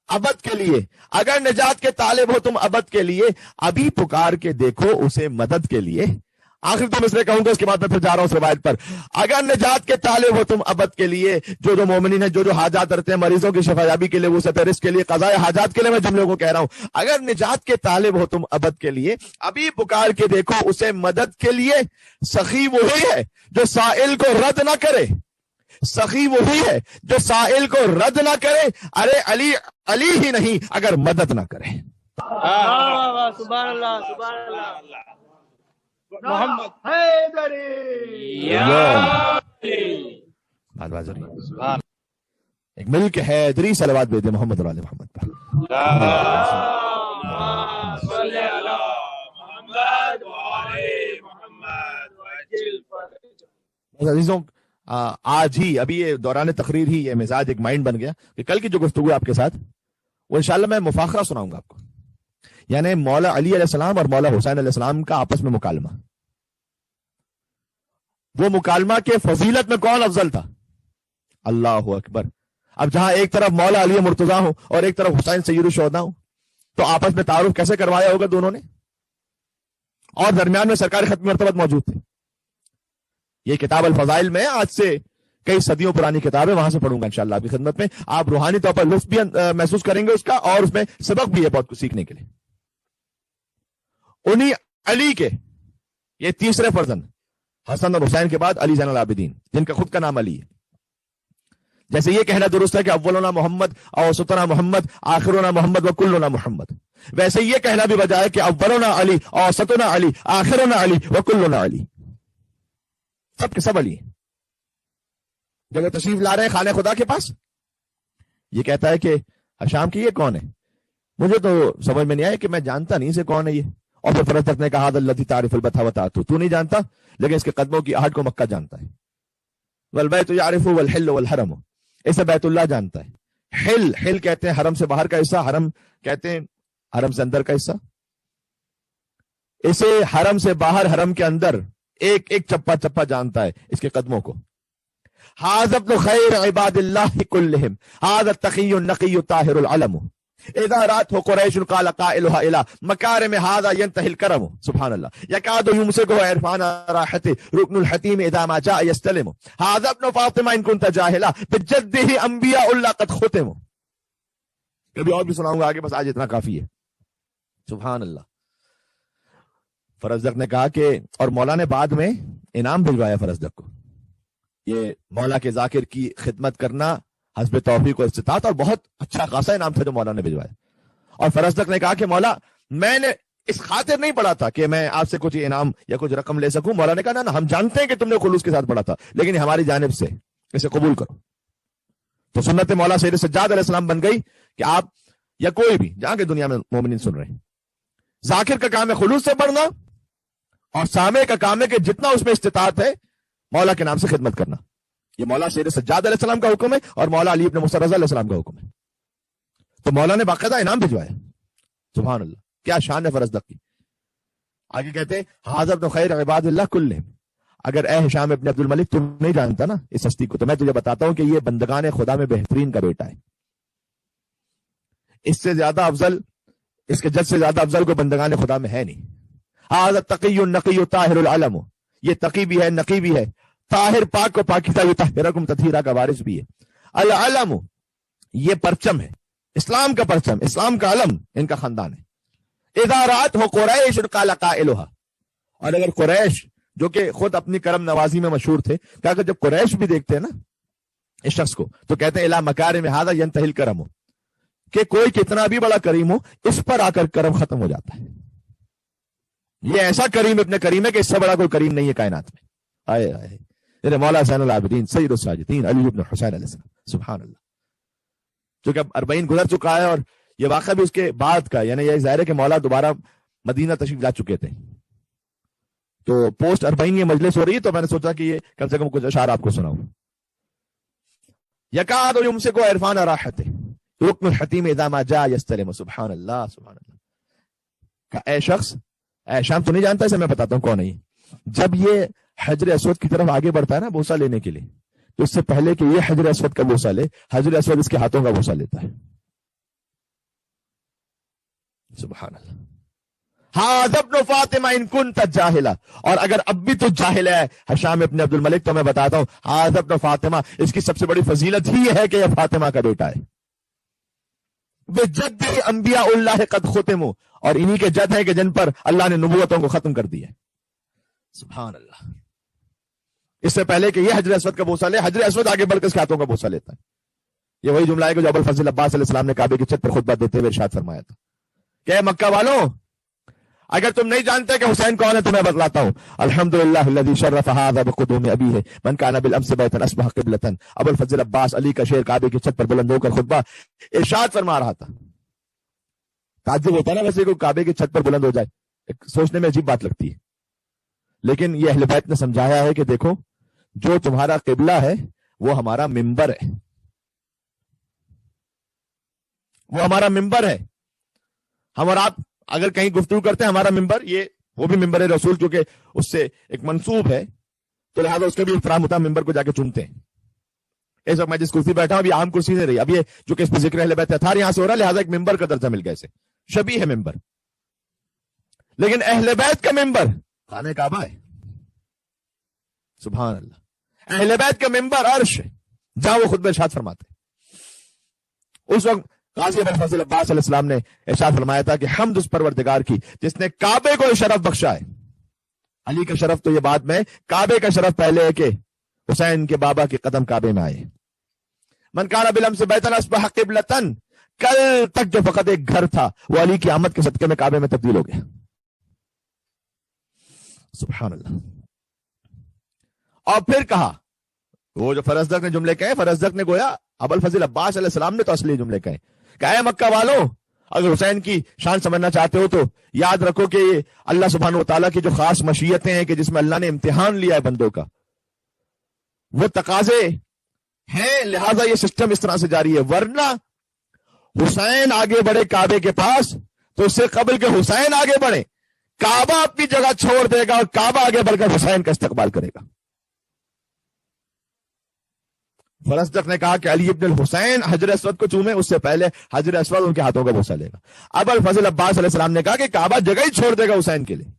ابد کے لیے، اگر نجات کے طالب ہو تم ابد کے لیے، ابھی پکار کے دیکھو اسے مدد کے لیے. آخر تم اس نے کہوں گا، اس کے بعد میں پھر جا رہا ہوں اس روایت پر. اگر نجات کے طالب ہو تم ابد کے لیے، جو مومنین ہیں جو حاجات کرتے ہیں مریضوں کی شفا یابی کے لیے، وہ سب رزق کے لیے، قضاء حاجات کے لیے میں جملوں کو کہہ رہا ہوں. اگر نجات کے طالب ہو تم ابد کے لیے، ابھی پکار کے دیکھو اسے مدد کے لیے. سخی وہی ہے جو سائل کو رد نہ کرے، سخی وہی ہے جو سائل کو رد نہ کرے. ارے علی علی ہی نہیں اگر مدد نہ کرے. سبحان اللہ سبحان اللہ. محمد حیدری. ایک مل کے حیدری صلوات بھیج دے محمد اور آل محمد پر. صلی علی محمد وآل محمد. عزیزوں آج ہی ابھی یہ دوران تقریر ہی یہ مزاج ایک مائنڈ بن گیا کہ کل کی جو گفتگو آپ کے ساتھ وہ انشاءاللہ میں مفاخرہ سناؤں گا آپ کو. یعنی مولا علی علیہ السلام اور مولا حسین علیہ السلام کا آپس میں مکالمہ. وہ مکالمہ کے فضیلت میں کون افضل تھا؟ اللہ اکبر. اب جہاں ایک طرف مولا علی مرتضیٰ ہوں اور ایک طرف حسین سید الشہداء ہوں، تو آپس میں تعارف کیسے کروایا ہوگا دونوں نے؟ اور درمیان میں سرکار ختم مرتبت موجود تھے. یہ کتاب الفضائل میں آج سے کئی صدیوں پرانی کتاب ہے، وہاں سے پڑھوں گا انشاءاللہ آپ کی خدمت میں. آپ روحانی طور پر لطف بھی محسوس کریں گے اس کا، اور اس میں سبق بھی ہے بہت کچھ سیکھنے کے لیے. انہی علی کے یہ تیسرے فرزند حسن اور حسین کے بعد علی زین العابدین، جن کا خود کا نام علی ہے. جیسے یہ کہنا درست ہے کہ اولنا محمد، اوسطنا محمد، آخرنا محمد و کلنا محمد، ویسے یہ کہنا بھی بجا ہے کہ اولنا علی، اوسطنا علی، آخرنا علی و کلنا علی. سب کے سب علی ہیں. جب وہ تشریف لا رہے ہیں خانہ خدا کے پاس، یہ کہتا ہے کہ شام کی یہ کون ہے؟ مجھے تو سمجھ میں نہیں آیا کہ میں جانتا نہیں اسے کون ہے یہ. اور پھر فرزدق نے کہا اللہ تعریف البتہ تو نہیں جانتا، لیکن اس کے قدموں کی آہٹ کو مکہ جانتا ہے. والبیت یعرف والحل والحرم، اسے بیت اللہ جانتا ہے. حل حل کہتے ہیں حرم سے باہر کا حصہ، حرم کہتے ہیں حرم سے اندر کا حصہ. اسے حرم سے باہر، حرم کے اندر ایک ایک چپا چپا جانتا ہے اس کے قدموں کو. ھذا ابن خیر عباد اللہ کلہم، ھذا التقی النقی الطاہر العلم، اذا رات ہو قریش قال قائلها الى مکارم ھذا ينتهي الكرم. سبحان اللہ. یکاد یمسکہ عرفان راحت رکن الحتیم اذا ما جاء یستلم، ھذا ابن فاطمہ ان كنت جاہلا بجدہ انبیاء اللہ قد ختم. کبھی اور بھی سناؤں گا آگے، بس آج اتنا کافی ہے. سبحان اللہ. فرزدق نے کہا کہ، اور مولا نے بعد میں انعام بھجوایا فرزدق کو، یہ مولا کے ذاکر کی خدمت کرنا حسب توفیق و استطاعت، اور بہت اچھا خاصا انعام تھا جو مولا نے بھجوایا. اور فرزدق نے کہا کہ مولا میں نے اس خاطر نہیں پڑھا تھا کہ میں آپ سے کچھ انعام یا کچھ رقم لے سکوں. مولا نے کہا نا ہم جانتے ہیں کہ تم نے خلوص کے ساتھ پڑھا تھا، لیکن یہ ہماری جانب سے اسے قبول کرو. تو سنت مولا سید سجاد علیہ السلام بن گئی کہ آپ یا کوئی بھی جہاں کے دنیا میں مومنین سن رہے ہیں، ذاکر کا کام ہے خلوص سے پڑھنا، اور سامع کا کام ہے کہ جتنا اس میں استطاعت ہے مولا کے نام سے خدمت کرنا. یہ مولا سید سجاد علیہ السلام کا حکم ہے اور مولا علی ابن موسیٰ رضی علیہ السلام کا حکم ہے. تو مولا نے باقاعدہ انعام بھجوایا. سبحان اللہ، کیا شان ہے فرزدق کی. آگے کہتے ہیں حاضر ابن خیر عباد اللہ کلہم. اگر اے ہشام ابن عبد الملک تم نہیں جانتا نا اس ہستی کو، تو میں تجھے بتاتا ہوں کہ یہ بندگان خدا میں بہترین کا بیٹا ہے. اس سے زیادہ افضل، اس کے جد سے زیادہ افضل کو بندگان خدا میں ہے نہیں. حاضر تقی النقی طاہر العلم، یہ تقی بھی ہے، نقی بھی ہے، طاہر پاک کو پاکیزہ یطہرکم تطہیرا کا وارث بھی ہے. العلم یہ پرچم ہے، اسلام کا پرچم، اسلام کا علم ان کا خاندان ہے. اذا رات ہو قریش قال قائلها، اور اگر قریش جو کہ خود اپنی کرم نوازی میں مشہور تھے، کہ اگر جب قریش بھی دیکھتے ہیں نا اس شخص کو تو کہتے ہیں الی مکارم ھذا ينتهي الکرم، کہ کوئی کتنا بھی بڑا کریم ہو اس پر آ کر کرم ختم ہو جاتا ہے. یہ ایسا کریم ابن کریم ہے کہ اس سے بڑا کوئی کریم نہیں ہے کائنات میں. آئے آئے میرے مولا زین العابدین سید الساجدین علی ابن حسین علیہ السلام، سبحان اللہ. چونکہ اب 40 گزر چکا ہے اور یہ واقعہ بھی اس کے بعد کا، یعنی یہ ظاہر ہے کہ مولا دوبارہ مدینہ تشریف لا چکے تھے. تو پوسٹ 40 یہ مجلس ہو رہی ہے، تو میں نے سوچا کہ یہ کم سے کم کچھ اشعار آپ کو سناؤں. یکاد یمسک عرفان راحت رکن الحتیم اذا ما جاء یستلم. سبحان اللہ سبحان اللہ. کہ اے شخص، اے شام تو نہیں جانتا اسے، میں بتاتا ہوں کون ہے یہ. جب یہ حجر اسود کی طرف آگے بڑھتا ہے نا بوسہ لینے کے لیے، تو اس سے پہلے کہ یہ حجر اسود کا بوسہ لے، حجر اسود اس کے ہاتھوں کا بوسہ لیتا ہے. سبحان اللہ. ہاذا ابن فاطمہ ان کنت جاہلا، اور اگر اب بھی تو جاہل ہے ہشام ابن عبد الملک، تو میں بتاتا ہوں ہاذا ابن فاطمہ، اس کی سب سے بڑی فضیلت ہی ہے کہ یہ فاطمہ کا بیٹا ہے. بجد انبیاء اللہ قد ختموا، اور انہی کے جد ہیں کہ جن پر اللہ نے نبوتوں کو ختم کر دیا. سبحان اللہ. اس سے پہلے کہ یہ حجر اسود کا بوسہ لے، حجر اسود آگے بڑھ کر اس کے ہاتھوں کا بوسہ لیتا ہے. یہ وہی جملہ ہے کہ جو ابو الفضل عباس علیہ السلام نے کعبے کی چھت پر خطبہ دیتے ہوئے ارشاد فرمایا تھا کہ مکہ والوں، اگر تم نہیں جانتے کہ حسین کون ہے تو میں بتلاتا ہوں. الحمدللہ الذی شرف ھذا بقدوم ابیہ من کان بالامس بیتا اصبح قبلۃ. ابو الفضل عباس علی کا شعر کعبے کی چھت پر بلند ہو کر خطبہ ارشاد فرما رہا تھا. تعجب ہوتا ہے نا ویسے کوئی کعبے کی چھت پر بلند ہو جائے، سوچنے میں عجیب بات لگتی ہے، لیکن یہ اہل بیت نے سمجھایا ہے کہ دیکھو جو تمہارا قبلہ ہے وہ ہمارا منبر ہے، وہ ہمارا ممبر ہے. ہم اور آپ اگر کہیں گفتگو کرتے ہیں، ہمارا ممبر یہ وہ بھی ممبر رسول کیونکہ اس سے ایک منسوب ہے، تو لہٰذا اس کا بھی احترام ہوتا ہے، ممبر کو جا کے چومتے ہیں. اس وقت میں جس کرسی بیٹھا ہوں ابھی عام کرسی نہیں رہی، اب یہ جو کہ اس پہ ذکر اہل بیت اطہار یہاں سے ہو رہا ہے، لہٰذا ایک ممبر کا درجہ مل گیا، اسے شبیہ ہے ممبر. لیکن اہل بیت کا ممبر خانہ کعبہ ہے. سبحان اللہ. اہل بیت کا ممبر عرش ہے جہاں وہ خطبہ ارشاد فرماتے ہیں. اس وقت غازی ابو الفضل عباس علیہ السلام نے ارشاد فرمایا تھا کہ حمد اس پروردگار کی جس نے کعبے کو شرف بخشا ہے. علی کا شرف تو یہ بعد میں، کعبے کا شرف پہلے ہے کہ حسین کے بابا کے قدم کعبے میں آئے. من کان بالامس بیتا اصبح قبلۃ، کل تک جو فقط ایک گھر تھا وہ علی کی آمد کے صدقے میں کعبے میں تبدیل ہو گیا. سبحان اللہ. اور پھر کہا وہ جو فرزدق نے جملے کہے، فرزدق نے گویا ابو الفضل عباس علیہ السلام نے تو اصلی جملے کہے کہ اے مکہ والوں، اگر حسین کی شان سمجھنا چاہتے ہو تو یاد رکھو کہ یہ اللہ سبحانہ و تعالیٰ کی جو خاص مشیتیں ہیں کہ جس میں اللہ نے امتحان لیا ہے بندوں کا، وہ تقاضے ہیں، لہذا یہ سسٹم اس طرح سے جاری ہے. ورنہ حسین آگے بڑھے کعبے کے پاس تو اس سے قبل کہ حسین آگے بڑھے، کعبہ اپنی جگہ چھوڑ دے گا اور کعبہ آگے بڑھ کر حسین کا استقبال کرے گا. فرزدق نے کہا کہ علی ابن الحسین حجر اسود کو چومے، اس سے پہلے حجر اسود ان کے ہاتھوں کا بوسہ لے گا. ابو الفضل عباس علیہ السلام نے کہا کہ کعبہ جگہ ہی چھوڑ دے گا حسین کے لیے،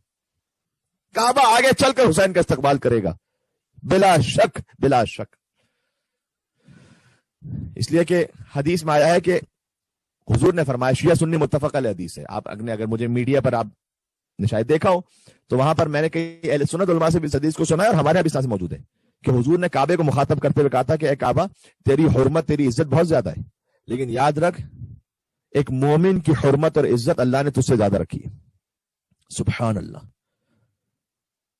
کعبہ آگے چل کر حسین کا استقبال کرے گا بلا شک بلا شک. اس لیے کہ حدیث میں آیا ہے کہ حضور نے فرمایا، شیعہ سنی متفق علیہ حدیث ہے، آپ اگر مجھے میڈیا پر آپ نے شاید دیکھا ہو تو وہاں پر میں نے کئی اہل سنت علماء سے بھی اس حدیث کو سنا ہے اور ہمارے یہاں بھی اس طرح سے موجود ہے کہ حضور نے کعبے کو مخاطب کرتے ہوئے کہا تھا کہ اے کعبہ تیری حرمت تیری عزت بہت زیادہ ہے، لیکن یاد رکھ ایک مومن کی حرمت اور عزت اللہ نے تجھ سے زیادہ رکھی ہے۔ سبحان اللہ۔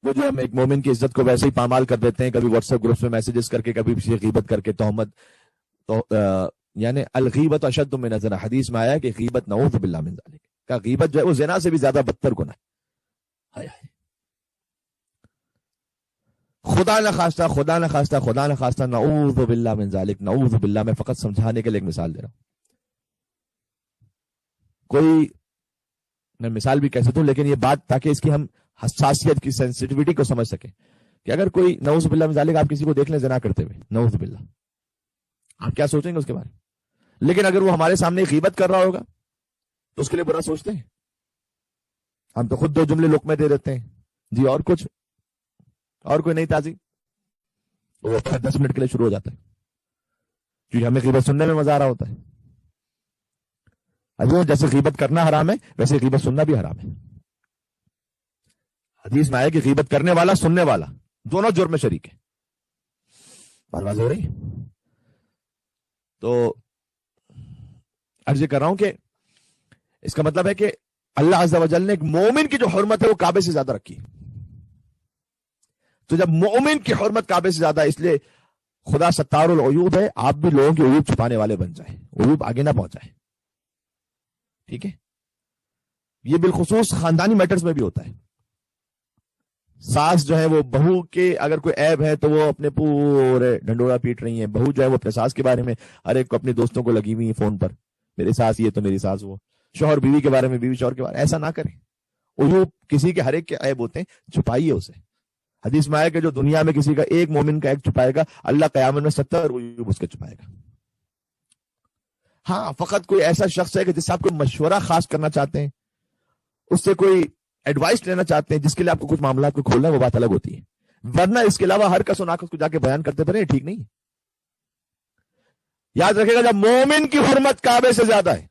وہ جو ہم ایک مومن کی عزت کو ویسے ہی پامال کر دیتے ہیں، کبھی واٹس ایپ گروپس میں میسیجز کر کے، کبھی کسی غیبت کر کے، تہمت، تو یعنی الغیبت اشد من الزنا، حدیث میں آیا کہ غیبت نعوذ باللہ من ذالک، کہ غیبت جو ہے وہ زنا سے بھی زیادہ بدتر گناہ ہے۔ ہائے ہائے، خدا نہ خواستہ خدا نہ خواستہ خدا نہ خواستہ، نعوذ باللہ من ذالک، نعوذ باللہ۔ میں فقط سمجھانے کے لیے ایک مثال دے رہا ہوں، کوئی میں مثال بھی کہہ سکتا ہوں، لیکن یہ بات تاکہ اس کی ہم حساسیت کی سینسٹیوٹی کو سمجھ سکیں کہ اگر کوئی نعوذ باللہ من ذالک آپ کسی کو دیکھ لیں زنا کرتے ہوئے، نعوذ باللہ، آپ کیا سوچیں گے اس کے بارے میں؟ لیکن اگر وہ ہمارے سامنے غیبت کر رہا ہوگا تو اس کے لیے برا سوچتے ہیں؟ ہم تو خود 2 جملے لقمے دے دیتے ہیں، جی اور کچھ، اور کوئی نئی تازی، وہ 10 منٹ کے لیے شروع ہو جاتا ہے کیونکہ ہمیں غیبت سننے میں مزہ آ رہا ہوتا ہے۔ ابھی جیسے غیبت کرنا حرام ہے ویسے غیبت سننا بھی حرام ہے۔ حدیث میں آیا کہ غیبت کرنے والا سننے والا دونوں جرم میں شریک ہے۔ بات واضح ہو رہی؟ تو عرض کر رہا ہوں کہ اس کا مطلب ہے کہ اللہ عز و جل نے ایک مومن کی جو حرمت ہے وہ کعبے سے زیادہ رکھی، تو جب مومن کی حرمت کعبے سے زیادہ ہے، اس لیے خدا ستار العیوب ہے، آپ بھی لوگوں کے عیوب چھپانے والے بن جائیں، عیوب آگے نہ پہنچائیں، ٹھیک ہے؟ یہ بالخصوص خاندانی میٹرز میں بھی ہوتا ہے۔ ساس جو ہے وہ بہو کے اگر کوئی عیب ہے تو وہ اپنے پورے ڈھنڈورا پیٹ رہی ہیں، بہو جو ہے وہ اپنے ساس کے بارے میں ہر ایک کو اپنے دوستوں کو لگی ہوئی ہیں فون پر، میری ساس یہ تو میری ساس وہ، شوہر بیوی کے بارے میں بیوی شوہر کے بارے میں، ایسا نہ کریں۔ عیوب کسی کے ہر ایک کے عیب ہوتے ہیں، چھپائیے اسے۔ حدیث میں آیا کہ جو دنیا میں کسی کا ایک مومن کا عیب چھپائے گا، اللہ قیامت میں 70 عیوب اس کے چھپائے گا۔ ہاں فقط کوئی ایسا شخص ہے کہ جس سے آپ کو مشورہ خاص کرنا چاہتے ہیں، اس سے کوئی ایڈوائس لینا چاہتے ہیں، جس کے لیے آپ کو کچھ معاملات کو کھولنا ہے، وہ بات الگ ہوتی ہے، ورنہ اس کے علاوہ ہر کس و ناقص کو جا کے بیان کرتے پھریں، ٹھیک نہیں ہے۔ یاد رکھے گا جب مومن کی حرمت کعبے سے زیادہ ہے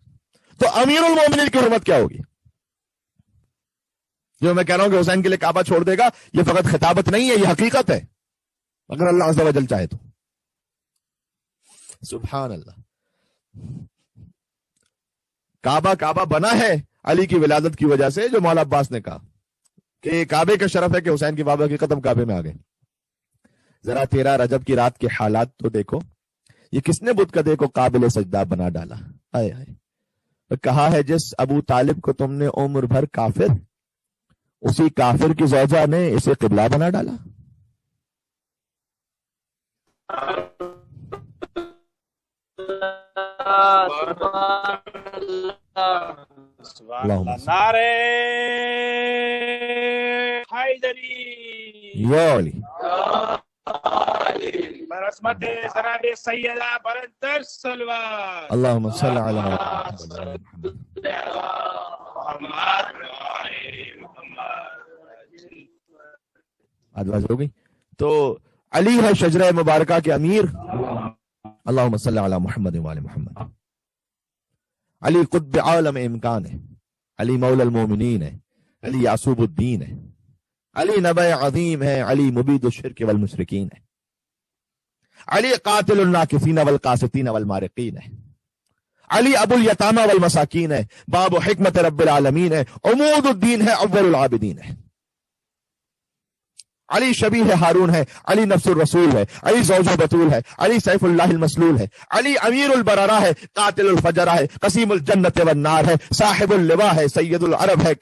تو امیر المومنین کی حرمت کیا ہوگی؟ جو میں کہہ رہا ہوں کہ حسین کے لیے کعبہ چھوڑ دے گا، یہ فقط خطابت نہیں ہے، یہ حقیقت ہے، اگر اللہ عز و جل چاہے تو۔ سبحان اللہ۔ کعبہ بنا ہے علی کی ولادت کی وجہ سے، جو مولا عباس نے کہا کہ کعبے کا شرف ہے کہ حسین کی بابا کے قدم کعبے میں آ گئے۔ ذرا 13 رجب کی رات کے حالات تو دیکھو، یہ کس نے بت کدے کو قابل سجدہ بنا ڈالا؟ آئے آئے، کہا ہے جس ابو طالب کو تم نے عمر بھر کافر، اسی کافر کی زوجہ نے اسے قبلہ بنا ڈالا۔ سبحان اللہ۔ نعرہ حیدری یا علی برحمت جناب سیدہ برادر سلوات، اللہم صلی علی محمد۔ آدواز ہو گئی تو علی ہے شجرہ مبارکہ کے امیر، اللہم صلی علی محمد وآل محمد۔ علی قطب عالم امکان ہے، علی مولا المومنین ہے، علی یعصوب الدین ہے، علی نبع عظیم ہے، علی مبید الشرک والمشرکین ہے، علی قاتل الناکثین والقاسطین والمارقین ہے، علی ابو الیتامى والمساکین ہے، باب حکمت رب العالمین ہے، عمود الدین ہے، اول العابدین ہے، علی شبیہ ہارون ہے، علی نفس الرسول ہے، علی زوج بطول ہے، علی سیف اللہ المسلول ہے، علی امیر البررہ ہے، قاتل الفجرہ ہے، قسیم الجنت والنار ہے، صاحب اللواء ہے، سید العرب ہے،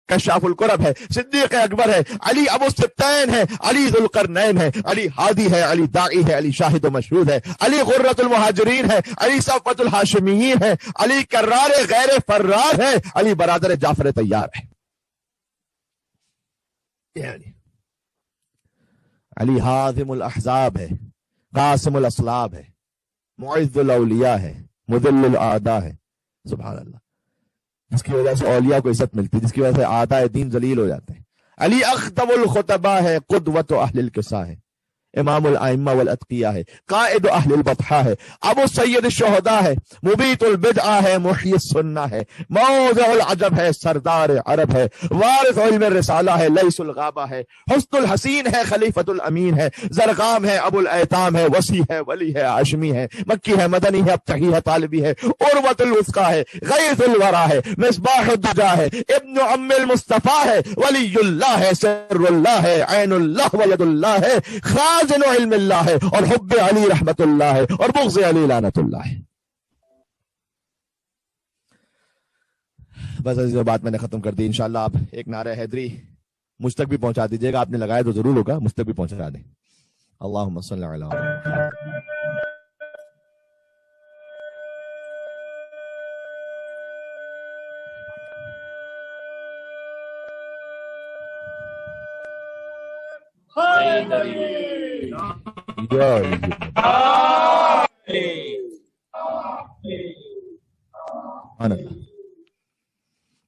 کشاف القرب ہے، صدیق اکبر ہے، علی ابو السبتین ہے، علی ذو القرنین ہے، علی ہادی ہے، علی داعی ہے، علی شاہد و مشہود ہے، علی غرۃ المہاجرین ہے، علی صفوۃ الہاشمیین ہے، علی کرار غیر فرار ہے، علی برادر جعفر طیار ہے، علی حازم الاحزاب ہے، قاسم الاسلاب ہے، معز الاولیاء ہے، مذل الاعداء ہے۔ سبحان اللہ، جس کی وجہ سے اولیاء کو عزت ملتی ہے، جس کی وجہ سے اعداء دین ذلیل ہو جاتے ہیں۔ علی اخطب الخطباء ہے، قدوۃ اہل الکساء ہے، امام الائمہ والاتقیاء ہے، قائد اہل البطحاء ہے، ابو سید الشہداء ہے، مبیت البدعہ ہے، محیی السنہ ہے، موضع العجب ہے، سردار عرب ہے، وارث علم الرسالہ ہے، لیث الغابہ ہے، حسن الحسین ہے، خلیفۃ الامین ہے، زرقام ہے، ابو الایتام ہے، وسیع ہے، ولی ہے، ہاشمی ہے، مکی ہے، مدنی ہے، ابتحی ہے، طالبی ہے، عروۃ الوثقی ہے، غیث الورا ہے، مصباح الدجا ہے، ابن ام المصطفیٰ ہے، ولی اللہ ہے، سر اللہ ہے، عین اللہ ولد اللہ ہے، خازن علم اللہ ہے، اور حب علی رحمت اللہ ہے، اور بغض علی لعنت اللہ ہے۔ بس اس بات میں نے ختم کر دی۔ انشاءاللہ آپ ایک نعرہ حیدری مجھ تک بھی پہنچا دیجیے گا، آپ نے لگایا تو ضرور ہوگا، مجھ تک بھی پہنچا دیں۔ اللہم صلی علی محمد۔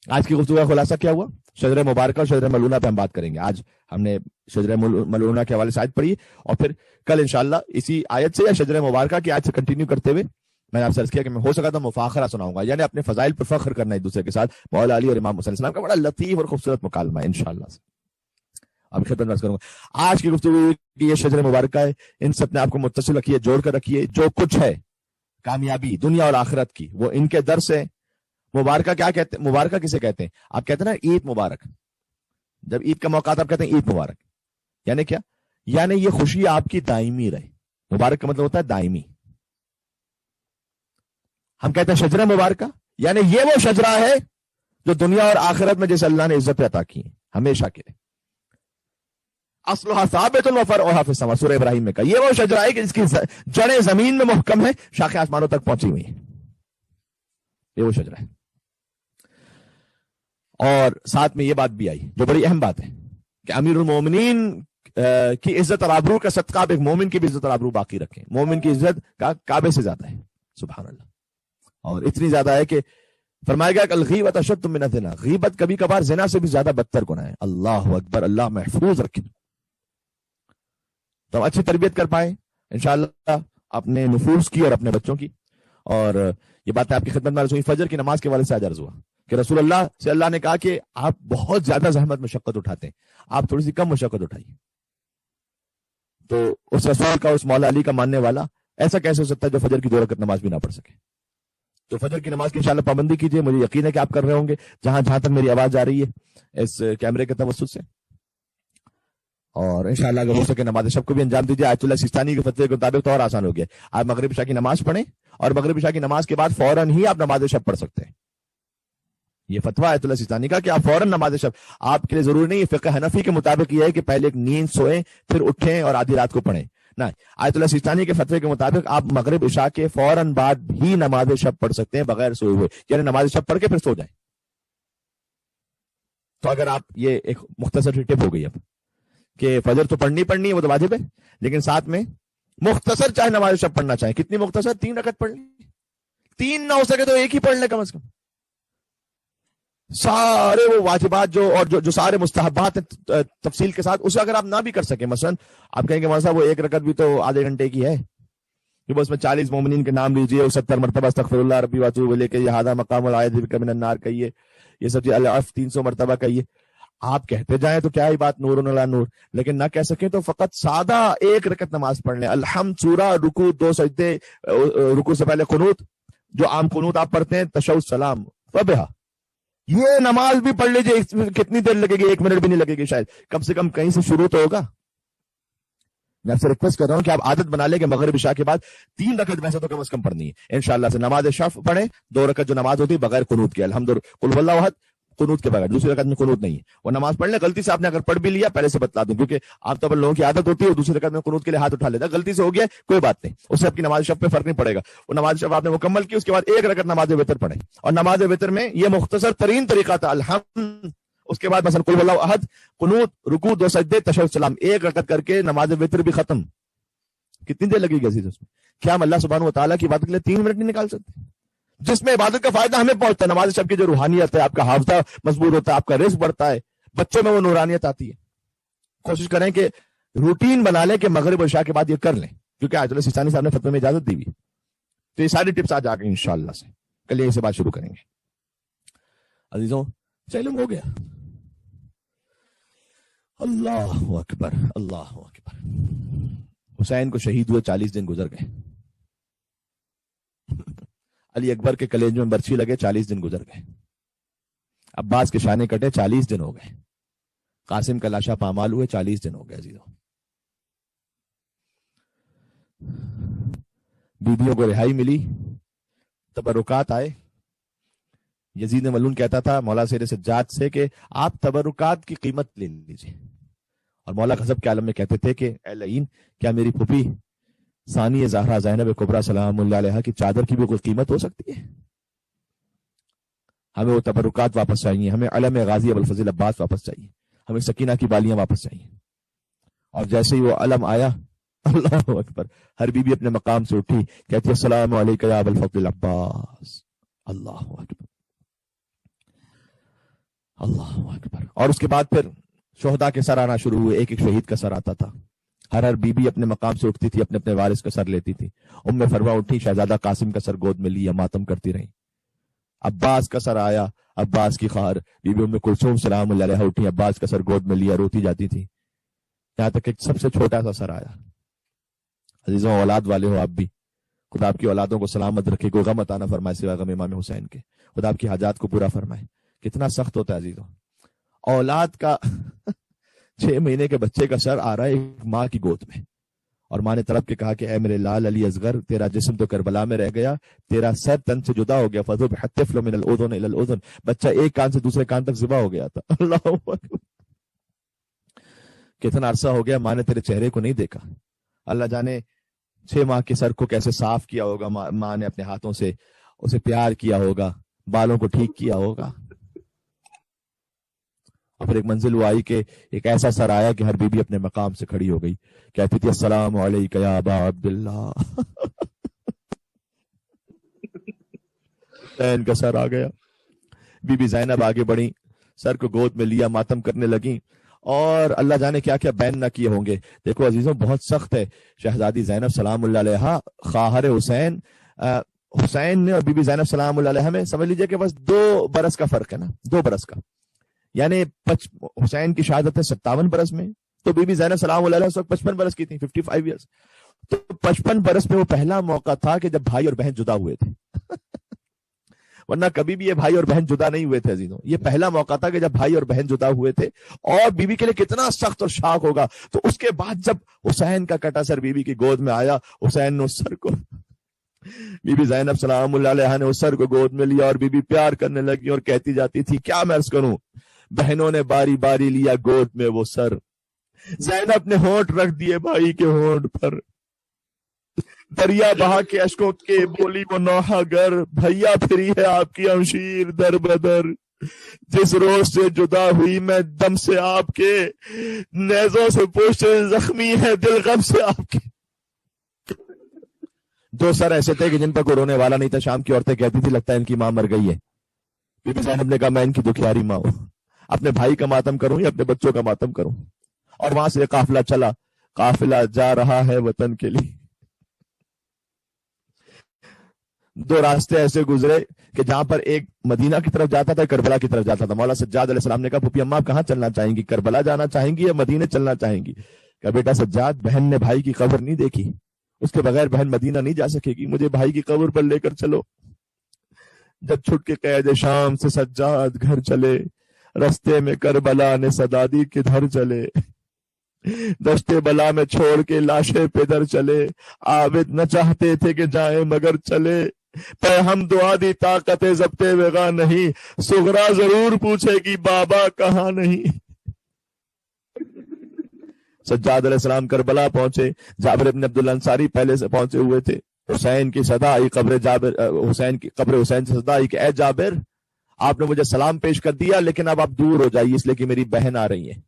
آج کی گفتگو کا خلاصہ کیا ہوا؟ شجرہ مبارکہ اور شجرہ ملعونہ پہ ہم بات کریں گے۔ آج ہم نے شجرہ ملعونہ کے حوالے سے آیت پڑھی، اور پھر کل انشاءاللہ اسی آیت سے یا شجرہ مبارکہ کی آیت سے کنٹینیو کرتے ہوئے میں نے آپ سے عرض کیا کہ میں ہو سکا تو مفاخرہ سناؤں گا، یعنی اپنے فضائل پر فخر کرنا ایک دوسرے کے ساتھ۔ مولا علی اور امام حسین السلام کا بڑا لطیف اور خوبصورت مکالمہ ہے انشاءاللہ سے اب خدمت میں کروں گا۔ آج کی گفتگو کی یہ شجرہ مبارکہ ہے، ان سے اپنے آپ کو متصل رکھیے، جوڑ کر رکھیے۔ جو کچھ ہے کامیابی دنیا اور آخرت کی وہ ان کے در سے۔ مبارکہ کیا کہتے ہیں؟ مبارکہ کسے کہتے ہیں؟ آپ کہتے ہیں نا عید مبارک، جب عید کا موقع آتا آپ کہتے ہیں عید مبارک، یعنی کیا؟ یعنی یہ خوشی آپ کی دائمی رہے۔ مبارک کا مطلب ہوتا ہے دائمی۔ ہم کہتے ہیں شجرہ مبارکہ، یعنی یہ وہ شجرہ ہے جو دنیا اور آخرت میں جیسے اللہ نے عزت عطا کی ہے ہمیشہ کے لیے۔ اصلھا ثابت و فرعھا فی السماء، سورہ ابراہیم میں کہا یہ وہ شجرہ ہے کہ جس کی جڑیں زمین میں محکم ہے، شاخیں آسمانوں تک پہنچی ہوئی ہیں، یہ وہ شجرہ ہے۔ اور ساتھ میں یہ بات بھی آئی جو بڑی اہم بات ہے کہ امیر المومنین کی عزت اور آبرو کا صدقہ آپ ایک مومن کی بھی عزت اور آبرو باقی رکھیں۔ مومن کی عزت کا کعبے سے زیادہ ہے، سبحان اللہ، اور اتنی زیادہ ہے کہ فرمایا گیا کہ الغیبۃ اشد من الزنا، غیبت کبھی کبھار زنا سے بھی زیادہ بدتر گناہ ہے۔ اللہ اکبر، اللہ محفوظ رکھے تو ہم اچھی تربیت کر پائیں انشاءاللہ اپنے نفوس کی اور اپنے بچوں کی۔ اور یہ بات آپ کی خدمت میں عرض ہوئی، فجر کی نماز کے والے سے آج عرض ہوا کہ رسول اللہ سے اللہ نے کہا کہ آپ بہت زیادہ زحمت مشقت اٹھاتے ہیں، آپ تھوڑی سی کم مشقت اٹھائیے۔ تو اس رسول کا، اس مولا علی کا ماننے والا ایسا کیسے ہو سکتا ہے جو فجر کی 2 رکعت نماز بھی نہ پڑھ سکے؟ تو فجر کی نماز کی انشاءاللہ پابندی کیجیے، مجھے یقین ہے کہ آپ کر رہے ہوں گے جہاں تک میری آواز آ رہی ہے اس کیمرے کے توسط سے۔ اور انشاءاللہ اگر ہو سکے نماز شب کو بھی انجام دیجیے۔ آیت اللہ سیستانی کے فتوے کے مطابق تو اور آسان ہو گیا، آپ مغرب عشاء کی نماز پڑھیں اور مغرب عشاء کی نماز کے بعد فوراً ہی آپ نماز شب پڑھ سکتے ہیں۔ یہ فتویٰ آیت اللہ سیستانی کا کہ آپ فوراً نماز شب، آپ کے لیے ضروری نہیں، فقہ حنفی کے مطابق یہ ہے کہ پہلے ایک نیند سوئیں پھر اٹھیں اور آدھی رات کو پڑھیں، نہ آیت اللہ سیستانی کے فتوے کے مطابق آپ مغرب عشاء کے فوراً بعد بھی نماز شب پڑھ سکتے ہیں بغیر سوئے ہوئے، یعنی نماز شب پڑھ کے پھر سو جائیں۔ تو اگر آپ یہ ایک مختصر سی ٹپ ہو گئی اب کہ فجر تو پڑھنی ہے، وہ تو واجب ہے، لیکن ساتھ میں مختصر چاہے نماز شب پڑھنا چاہیں، کتنی مختصر؟ 3 رکعت پڑھ لیں، 3 نہ ہو سکے تو 1 ہی پڑھ لیں کم از کم۔ سارے وہ واجبات جو سارے مستحبات ہیں تفصیل کے ساتھ، اسے اگر آپ نہ بھی کر سکیں، مثلا آپ کہیں گے صاحب وہ 1 رکعت بھی تو آدھے گھنٹے کی ہے، جو اس میں 40 مومنین کے نام لیجئے، 70 مرتبہ استغفر اللہ ربی واتوب الیہ کہیے، ھذا مقام العائذ بک من النار کہیے، یہ سب العفو 300 مرتبہ کہیے۔ آپ کہتے جائیں تو کیا ہی بات، نور علی نور، لیکن نہ کہہ سکیں تو فقط سادہ 1 رکعت نماز پڑھ لیں، الحمد سورہ، رکوع 2 سجدے، رکوع سے پہلے قنوت، جو عام قنوت آپ پڑھتے ہیں، تشہد سلام، فبہا، یہ نماز بھی پڑھ لیجیے۔ کتنی دیر لگے گی؟ 1 منٹ بھی نہیں لگے گی شاید، کم سے کم کہیں سے شروع تو ہوگا۔ میں آپ سے ریکویسٹ کر رہا ہوں کہ آپ عادت بنا لیں کہ مغرب عشاء کے بعد 3 رکعت ویسے تو کم از کم پڑھنی ہے انشاءاللہ سے۔ نماز شفع پڑھیں 2 رکعت جو نماز ہوتی ہے بغیر قنوت کے، الحمدللہ قل هو اللہ احد، قنوت کے بغیر، دوسری رکعت میں قنوت نہیں ہے، وہ نماز پڑھ لیں۔ غلطی سے آپ نے اگر پڑھ بھی لیا پہلے سے بتلا دوں، کیونکہ عام طور پر لوگوں کی عادت ہوتی ہے دوسری رکعت میں قنوت کے لیے ہاتھ اٹھا لیتا ہے، غلطی سے ہو گیا کوئی بات نہیں، اس سے آپ کی نماز شب پہ فرق نہیں پڑے گا۔ وہ نماز شب آپ نے مکمل کی، اس کے بعد 1 رکعت نماز وتر پڑھیں، اور نماز وتر میں یہ مختصر ترین طریقہ تھا، الحمد، اس کے بعد مثلا قل اللہ احد، قنوت، رکوع، 2 سجدے، تشہد سلام، 1 رکعت کر کے نماز وتر بھی ختم۔ کتنی دیر لگے گی عزیز اس میں؟ کیا ہم اللہ سبحانہ و تعالیٰ کی عبادت کے لیے 3 منٹ نہیں نکال سکتے؟ جس میں عبادت کا فائدہ ہمیں پہنچتا ہے، نماز شب کی جو روحانیت ہے، آپ کا حافظہ مضبوط ہوتا ہے، آپ کا رزق بڑھتا ہے، بچوں میں وہ نورانیت آتی ہے۔ کوشش کریں کہ روٹین بنا لیں کہ مغرب اور عشاء کے بعد یہ کر لیں، کیونکہ آیت اللہ سیستانی صاحب نے فتوے میں اجازت دی ہوئی، تو یہ ساری ٹپس آج آ گئی انشاءاللہ سے، کل یہیں سے بات شروع کریں گے۔ عزیزوں علم ہو گیا، اللہ اکبر اللہ اکبر۔ حسین کو شہید ہوئے 40 دن گزر گئے، علی اکبر کے کلیج میں برچھی لگے 40 دن گزر گئے، عباس کے شانے کٹے 40 دن ہو گئے، قاسم کا لاشا پامال ہوئے 40 دن ہو گئے۔ عزیزوں بیویوں کو رہائی ملی، تبرکات آئے۔ یزید ملعون کہتا تھا مولا سیر سجاد سے کہ آپ تبرکات کی قیمت لے لیجئے، اور مولا غضب کے عالم میں کہتے تھے کہ اے لعین، کیا میری پھوپھی ثانی زہرا زینب کبریٰ سلام اللہ علیہا کی چادر کی بھی کوئی قیمت ہو سکتی ہے؟ ہمیں وہ تبرکات واپس چاہیے، ہمیں علم غازی ابوالفضل عباس واپس چاہیے، ہمیں سکینہ کی بالیاں واپس چاہیے۔ اور جیسے ہی وہ علم آیا، اللہ اکبر، ہر بیوی اپنے مقام سے اٹھی، کہتی السلام علیکم یا ابوالفضل عباس، اللہ اکبر اللہ اکبر۔ اور اس کے بعد پھر شہداء کے سر آنا شروع ہوئے، ایک ایک شہید کا سر آتا تھا، ہر بیوی اپنے مقام سے اٹھتی تھی، اپنے اپنے وارث کا سر لیتی تھی۔ فروا اٹھی، شہزادہ قاسم کا سر گود میں لیا، ماتم کرتی رہی۔ عباس کا سر آیا، عباس کی خواہر بیوی کلثوم سلام اللہ علیہا اٹھی، عباس کا سر گود میں لیا، روتی جاتی تھی، یہاں تک کہ سب سے چھوٹا سا سر آیا۔ عزیزوں اولاد والے ہو آپ بھی، خدا آپ کی اولادوں کو سلامت رکھے، کوئی غم عطا نہ فرمائے سوا غم امام حسین کے، خدا آپ کی حاجات کو پورا فرمائے۔ کتنا سخت ہوتا ہے عزیزوں، اولاد کا 6 مہینے کے بچے کا سر آ رہا ہے ایک ماں کی گود میں، اور ماں نے تڑپ کے کہا کہ اے میرے لال علی اصغر، تیرا جسم تو کربلا میں رہ گیا، تیرا سر تن سے جدا ہو گیا، فذبح الطفل من الاذن الى الاذن، بچہ ایک کان سے دوسرے کان تک ذبح ہو گیا تھا۔ اللہ اکبر، کتنا عرصہ ہو گیا ماں نے تیرے چہرے کو نہیں دیکھا۔ اللہ جانے 6 ماہ کے سر کو کیسے صاف کیا ہوگا، ماں نے اپنے ہاتھوں سے اسے پیار کیا ہوگا، بالوں کو ٹھیک کیا ہوگا۔ اور پھر ایک منزل وہ آئی کہ ایک ایسا سر آیا کہ ہر بیوی اپنے مقام سے کھڑی ہو گئی، کہتی تھی السلام علیکم یا ابا عبداللہ۔ حسین کا سر آ گیا، بی بی زینب آگے بڑھی، سر کو گود میں لیا، ماتم کرنے لگی، اور اللہ جانے کیا کیا بین نہ کیے ہوں گے۔ دیکھو عزیزوں بہت سخت ہے، شہزادی زینب سلام اللہ علیہا خواہر حسین، حسین نے اور بی بی زینب سلام اللہ علیہا میں سمجھ لیجئے کہ بس 2 برس کا فرق ہے نا، 2 برس کا، یعنی حسین کی شہادت ہے 57 برس میں، تو بی بی زینب سلام اللہ علیہا اس وقت 55 برس کی تھی، 55 ایئرس۔ تو 55 برس میں وہ پہلا موقع تھا کہ جب بھائی اور بہن جدا ہوئے تھے، ورنہ کبھی بھی یہ بھائی اور بہن جدا نہیں ہوئے تھے عزیزوں، یہ پہلا موقع تھا کہ جب بھائی اور بہن جدا ہوئے تھے۔ اور بیوی کے لیے کتنا سخت اور شاق ہوگا۔ تو اس کے بعد جب حسین کا کٹا سر بیوی کی گود میں آیا، حسین نے اس سر کو، بی بی زینب سلام اللہ علیہا نے اس سر کو گود میں لیا، اور بیوی پیار کرنے لگی اور کہتی جاتی تھی کیا میں عرض کروں، بہنوں نے باری باری لیا گود میں وہ سر، زینب نے ہونٹ رکھ دیے بھائی کے ہونٹ پر، دریا بہا کے اشکوں کے بولی وہ نوحہ گر، بھیا پھری ہے آپ کی امشیر در بدر، جس روز سے جدا ہوئی میں دم سے آپ کے، نیزوں سے پوچھتے زخمی ہے دل غم سے آپ کے۔ 2 سر ایسے تھے کہ جن پر کوئی رونے والا نہیں تھا، شام کی عورتیں کہتی تھی لگتا ہے ان کی ماں مر گئی ہے۔ بی بی زینب نے کہا میں ان کی دکھیاری ماں ہوں، اپنے بھائی کا ماتم کروں یا اپنے بچوں کا ماتم کروں؟ اور وہاں سے قافلہ چلا، قافلہ جا رہا ہے وطن کے لیے۔ 2 راستے ایسے گزرے کہ جہاں پر ایک مدینہ کی طرف جاتا تھا، کربلا کی طرف جاتا تھا۔ مولا سجاد علیہ السلام نے کہا پھوپھی اماں کہاں چلنا چاہیں گی، کربلا جانا چاہیں گی یا مدینہ چلنا چاہیں گی؟ کہا بیٹا سجاد، بہن نے بھائی کی قبر نہیں دیکھی، اس کے بغیر بہن مدینہ نہیں جا سکے گی، مجھے بھائی کی قبر پر لے کر چلو۔ جب چھٹ کے قید شام سے سجاد گھر چلے، رستے میں کربلا نے صدا دی کدھر چلے، دشتے بلا میں چھوڑ کے لاشیں پیدر چلے، عابد نہ چاہتے تھے کہ جائیں مگر چلے، پہ ہم دعا دی طاقت ضبط وغا نہیں، صغرا ضرور پوچھے گی بابا کہاں نہیں۔ سجاد علیہ السلام کربلا پہنچے، جابر بن عبداللہ انصاری پہلے سے پہنچے ہوئے تھے۔ حسین کی صدا آئی قبر جابر، قبر حسین سے صدا آئی کہ اے جابر، آپ نے مجھے سلام پیش کر دیا لیکن اب آپ دور ہو جائیے اس لیے کہ میری بہن آ رہی ہے۔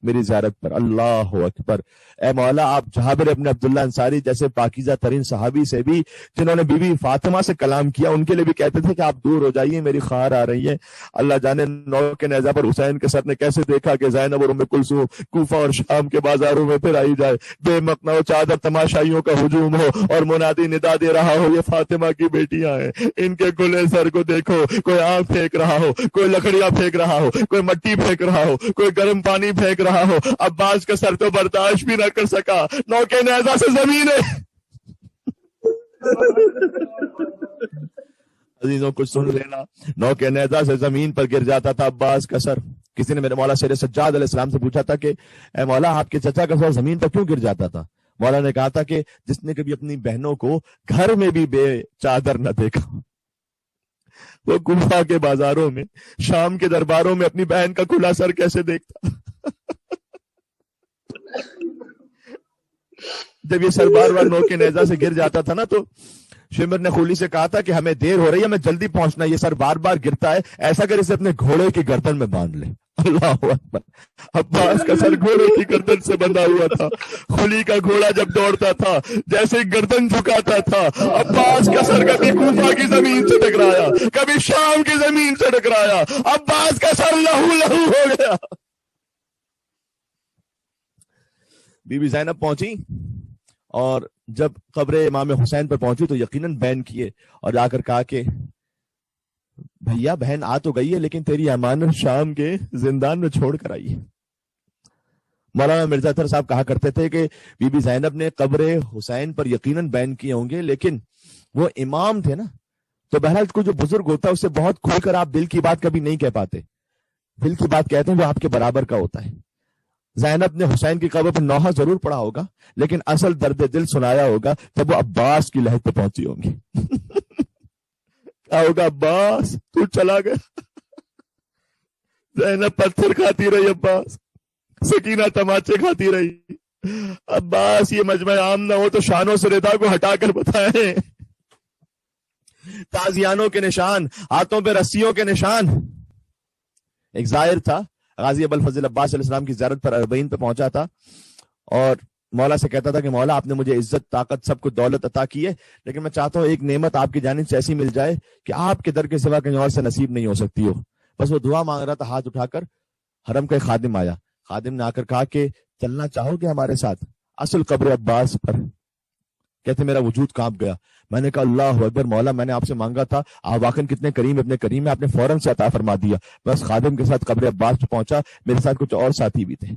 میری زیارت پر. اللہ اکبر. اے مولا آپ جابر ابن عبداللہ انصاری جیسے پاکیزہ ترین صحابی سے بھی جنہوں نے بی بی فاطمہ سے کلام کیا ان کے لیے بھی کہتے تھے کہ آپ دور ہو جائیے میری خار آ رہی ہے. اللہ جانے نو کے نیزہ پر حسین کے سر نے کیسے دیکھا کہ زینب اور ام کلثوم کوفہ اور شام کے بازاروں میں پھر آئی جائے, بے مقنا و چادر تماشائیوں کا ہجوم ہو اور منادی ندا دے رہا ہو یہ فاطمہ کی بیٹیاں ہیں, ان کے کھلے سر کو دیکھو, کوئی آگ پھینک رہا ہو, کوئی لکڑیاں پھینک رہا ہو, کوئی مٹی پھینک رہا ہو, کوئی گرم پانی پھینک رہا ہو. عباس کا سر تو برداشت بھی نہ کر سکا, نوکے نیزہ سے زمین ہے. عزیزوں کچھ سن لینا, نوکے نیزہ سے زمین پر گر جاتا تھا عباس کا سر. کسی نے میرے مولا سیر سجاد علیہ السلام سے پوچھا تھا کہ اے مولا آپ کے چچا کا سر زمین پر کیوں گر جاتا تھا؟ مولا نے کہا تھا کہ جس نے کبھی اپنی بہنوں کو گھر میں بھی بے چادر نہ دیکھا وہ کوفہ کے بازاروں میں شام کے درباروں میں اپنی بہن کا کھلا سر کیسے دیکھتا. جب یہ سر بار بار نوکے نیزہ سے گر جاتا تھا نا تو شمر نے خولی سے کہا تھا کہ ہمیں دیر ہو رہی ہے, ہمیں جلدی پہنچنا, یہ سر بار بار گرتا ہے, ایسا کر اسے اپنے گھوڑے کی گردن میں باندھ لے. اللہ اکبر. عباس کا سر گھوڑے کی گردن سے بندھا ہوا تھا. خولی کا گھوڑا جب دوڑتا تھا جیسے گردن جھکاتا تھا. عباس کا سر کبھی کوفہ کی زمین سے ٹکرایا, کبھی شام کی زمین سے ٹکرایا, عباس کا سر لہو لہو ہو گیا. بی بی زینب پہنچی اور جب قبر امام حسین پر پہنچی تو یقیناً بین کیے اور جا کر کہا کہ بھیا بہن آ تو گئی ہے لیکن تیری امانت شام کے زندان میں چھوڑ کر آئی ہے. مولانا مرزا اطہر صاحب کہا کرتے تھے کہ بی بی زینب نے قبر حسین پر یقیناً بین کیے ہوں گے لیکن وہ امام تھے نا, تو بہرحال کوئی جو بزرگ ہوتا ہے اس سے بہت کھل کر آپ دل کی بات کبھی نہیں کہہ پاتے. دل کی بات کہتے ہیں جو آپ کے برابر کا ہوتا ہے. زینب نے حسین کی قبر پر نوحہ ضرور پڑھا ہوگا لیکن اصل درد دل سنایا ہوگا جب وہ عباس کی لہد پہ پہنچی ہوں گی. کیا ہوگا عباس تو چلا گیا. زینب پتھر کھاتی رہی, عباس سکینہ تماچے کھاتی رہی. عباس یہ مجمع عام نہ ہو تو شانوں سے ردا کو ہٹا کر بتائیں. تازیانوں کے نشان, ہاتھوں پہ رسیوں کے نشان. ایک زائر تھا غازی ابوالفضل عباس علیہ السلام کی زیارت پر اربعین پہ پہنچا تھا اور مولا سے کہتا تھا کہ مولا آپ نے مجھے عزت طاقت سب کچھ دولت عطا کی ہے لیکن میں چاہتا ہوں ایک نعمت آپ کی جانب سے ایسی مل جائے کہ آپ کے در کے سوا کہیں اور سے نصیب نہیں ہو سکتی ہو. بس وہ دعا مانگ رہا تھا, ہاتھ اٹھا کر حرم کا خادم آیا. خادم نے آ کر کہا کہ چلنا چاہو گے ہمارے ساتھ اصل قبر عباس پر؟ کہتے میرا وجود کانپ گیا. میں نے کہا اللہ اکبر مولا میں نے آپ سے مانگا تھا, آپ واقعاً کتنے کریم ابن کریم ہے, آپ نے فوراً سے عطا فرما دیا. بس خادم کے ساتھ قبر عباس پہ پہنچا, میرے ساتھ کچھ اور ساتھی بھی تھے,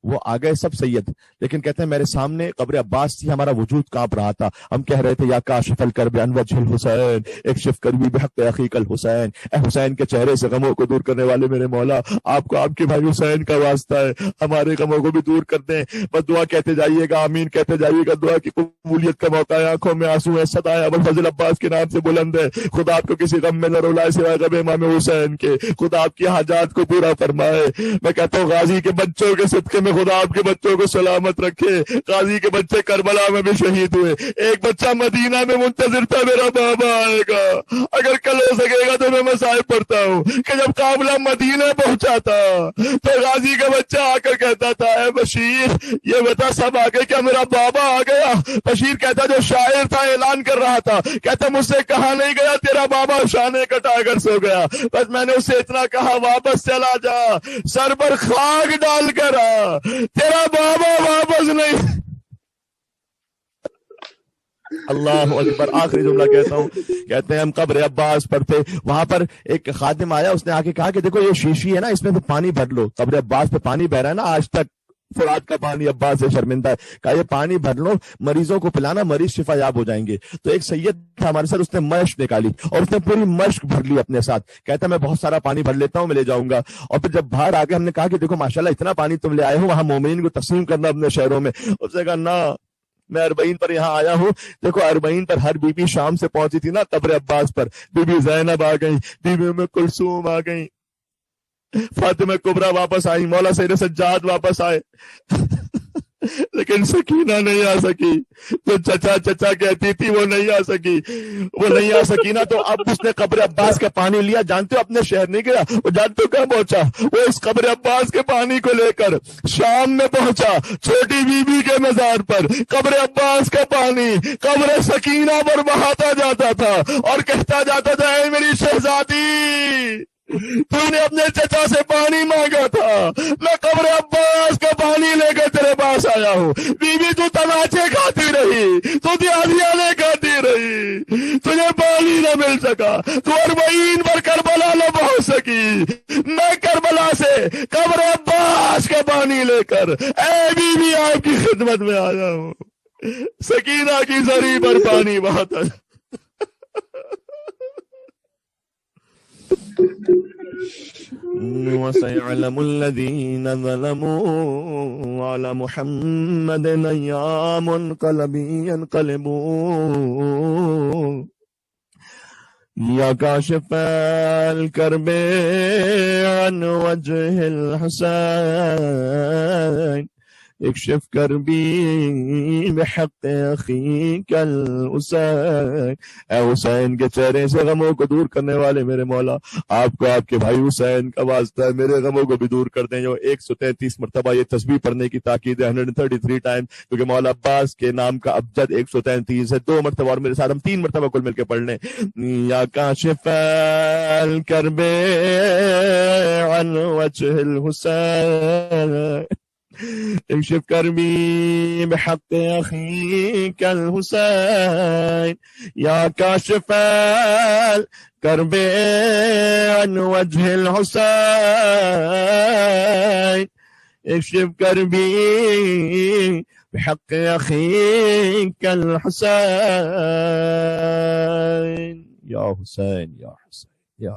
وہ آ گئے سب سید, لیکن کہتے ہیں میرے سامنے قبر عباس تھی, ہمارا وجود کانپ رہا تھا. ہم کہہ رہے تھے یا کاشف الکرب عن وجہ الحسین اکشف کربی بحق اخیک الحسین, اے حسین کے چہرے سے غموں کو دور کرنے والے میرے مولا آپ کو آپ کے بھائی حسین کا واسطہ ہے, ہمارے غموں کو بھی دور کر دیں. بس دعا کہتے جائیے گا, آمین کہتے جائیے گا. دعا کی قبولیت کا موقع ہے, آنکھوں میں آنسو ہے, صدائے ابوالفضل عباس کے نام سے بلند ہے. خدا آپ کو کسی غم میں نہ رلائے سوائے غم امام حسین کے. خدا آپ کی حاجات کو پورا فرمائے. میں کہتا ہوں غازی کے بچوں کے صدقے میں خدا آپ کے بچوں کو سلامت رکھے. غازی کے بچے کربلا میں بھی شہید ہوئے, ایک بچہ مدینہ میں منتظر تھا میرا بابا آئے گا. اگر کل ہو سکے گا تو میں مصائب پڑھتا ہوں کہ جب قافلہ مدینہ پہنچا تھا تو غازی کا بچہ آ کر کہتا تھا اے بشیر یہ بتا سب آ گئے کیا میرا بابا آ گیا؟ بشیر کہتا جو شاعر تھا اعلان کر رہا تھا, کہتا مجھ سے کہا نہیں گیا تیرا بابا شانے کٹا کر سو گیا. بس میں نے اسے اتنا کہا واپس چلا جا, سر پر خاک ڈال کر آ, تیرا بابا واپس نہیں. اللہ اکبر. آخری جملہ کہتا ہوں, کہتے ہیں ہم قبر عباس پر تھے, وہاں پر ایک خادم آیا, اس نے آ کے کہا کہ دیکھو یہ شیشی ہے نا اس میں تو پانی بھر لو. قبر عباس پہ پانی بہ رہا ہے نا آج تک, فرات کا پانی عباس سے شرمندہ ہے. کہا یہ پانی بھر لو, مریضوں کو پلانا, مریض شفا یاب ہو جائیں گے. تو ایک سید تھا ہمارے ساتھ, اس نے مشق نکالی اور اس نے پوری مشق بھر لی اپنے ساتھ. کہتا میں بہت سارا پانی بھر لیتا ہوں, میں لے جاؤں گا. اور پھر جب باہر آ گئے ہم نے کہا کہ دیکھو ماشاءاللہ اتنا پانی تم لے آئے ہو, وہاں مومنین کو تقسیم کرنا اپنے شہروں میں. اس نے کہا نہ, میں اربعین پر یہاں آیا ہوں. دیکھو اربعین پر ہر بی بی شام سے پہنچی تھی نا قبر عباس پر, بی بی زینب آ گئی, بی بی ام کلثوم آ گئی, فاطمہ کبریٰ واپس آئی, مولا سید سجاد واپس آئے. لیکن سکینہ نہیں آ سکی. جو چچا چچا کہتی تھی وہ نہیں آ سکی، وہ نہیں آ سکی نا. تو اب اس نے قبر عباس کا پانی لیا. جانتے ہو اپنے شہر نہیں گیا، وہ جانتے ہو کہاں پہنچا؟ وہ اس قبر عباس کے پانی کو لے کر شام میں پہنچا، چھوٹی بی بی کے مزار پر. قبر عباس کا پانی قبر سکینہ پر بہاتا جاتا تھا اور کہتا جاتا تھا اے میری شہزادی، تو نے اپنے چچا سے پانی مانگا تھا، میں قبر عباس کا پانی لے کر تیرے پاس آیا ہوں. بی بی تو تماچے کھاتی رہی، تو دیالیاں کھاتی رہی، تجھے پانی نہ مل سکا، تو 40 پر کربلا نہ پہنچ سکی. میں کربلا سے قبر عباس کا پانی لے کر اے بی بی آپ کی خدمت میں آیا ہوں. سکینہ کی زری پر پانی بہاتا. وَسَيَعْلَمُ الَّذِينَ ظَلَمُوا عَلَى مُحَمَّدٍ أَيَّ مُنْقَلَبٍ يَنْقَلِبُونَ يَا كَاشِفَ الْكَرْبِ عَنْ وَجْهِ الْحُسَيْنِ اکشف کربی بحق اخیک الحسین. اے حسین کے چہرے سے غموں کو دور کرنے والے میرے مولا، آپ کو آپ کے بھائی حسین کا واسطہ ہے، میرے غموں کو بھی دور کر دیں. جو 133 مرتبہ یہ تسبیح پڑھنے کی تاکید ہے، 133 ٹائم، کیونکہ مولا عباس کے نام کا ابجد 133 ہے. 2 مرتبہ اور میرے ساتھ ہم 3 مرتبہ کل مل کے پڑھ لیں. یا کاشف الکرب عن وجه الحسین اکشف کربی بحق اخیک الحسین. یا کاشف الکرب عن وجه الحسین اکشف کربی بحق اخیک الحسین. یا حسین یا حسین یا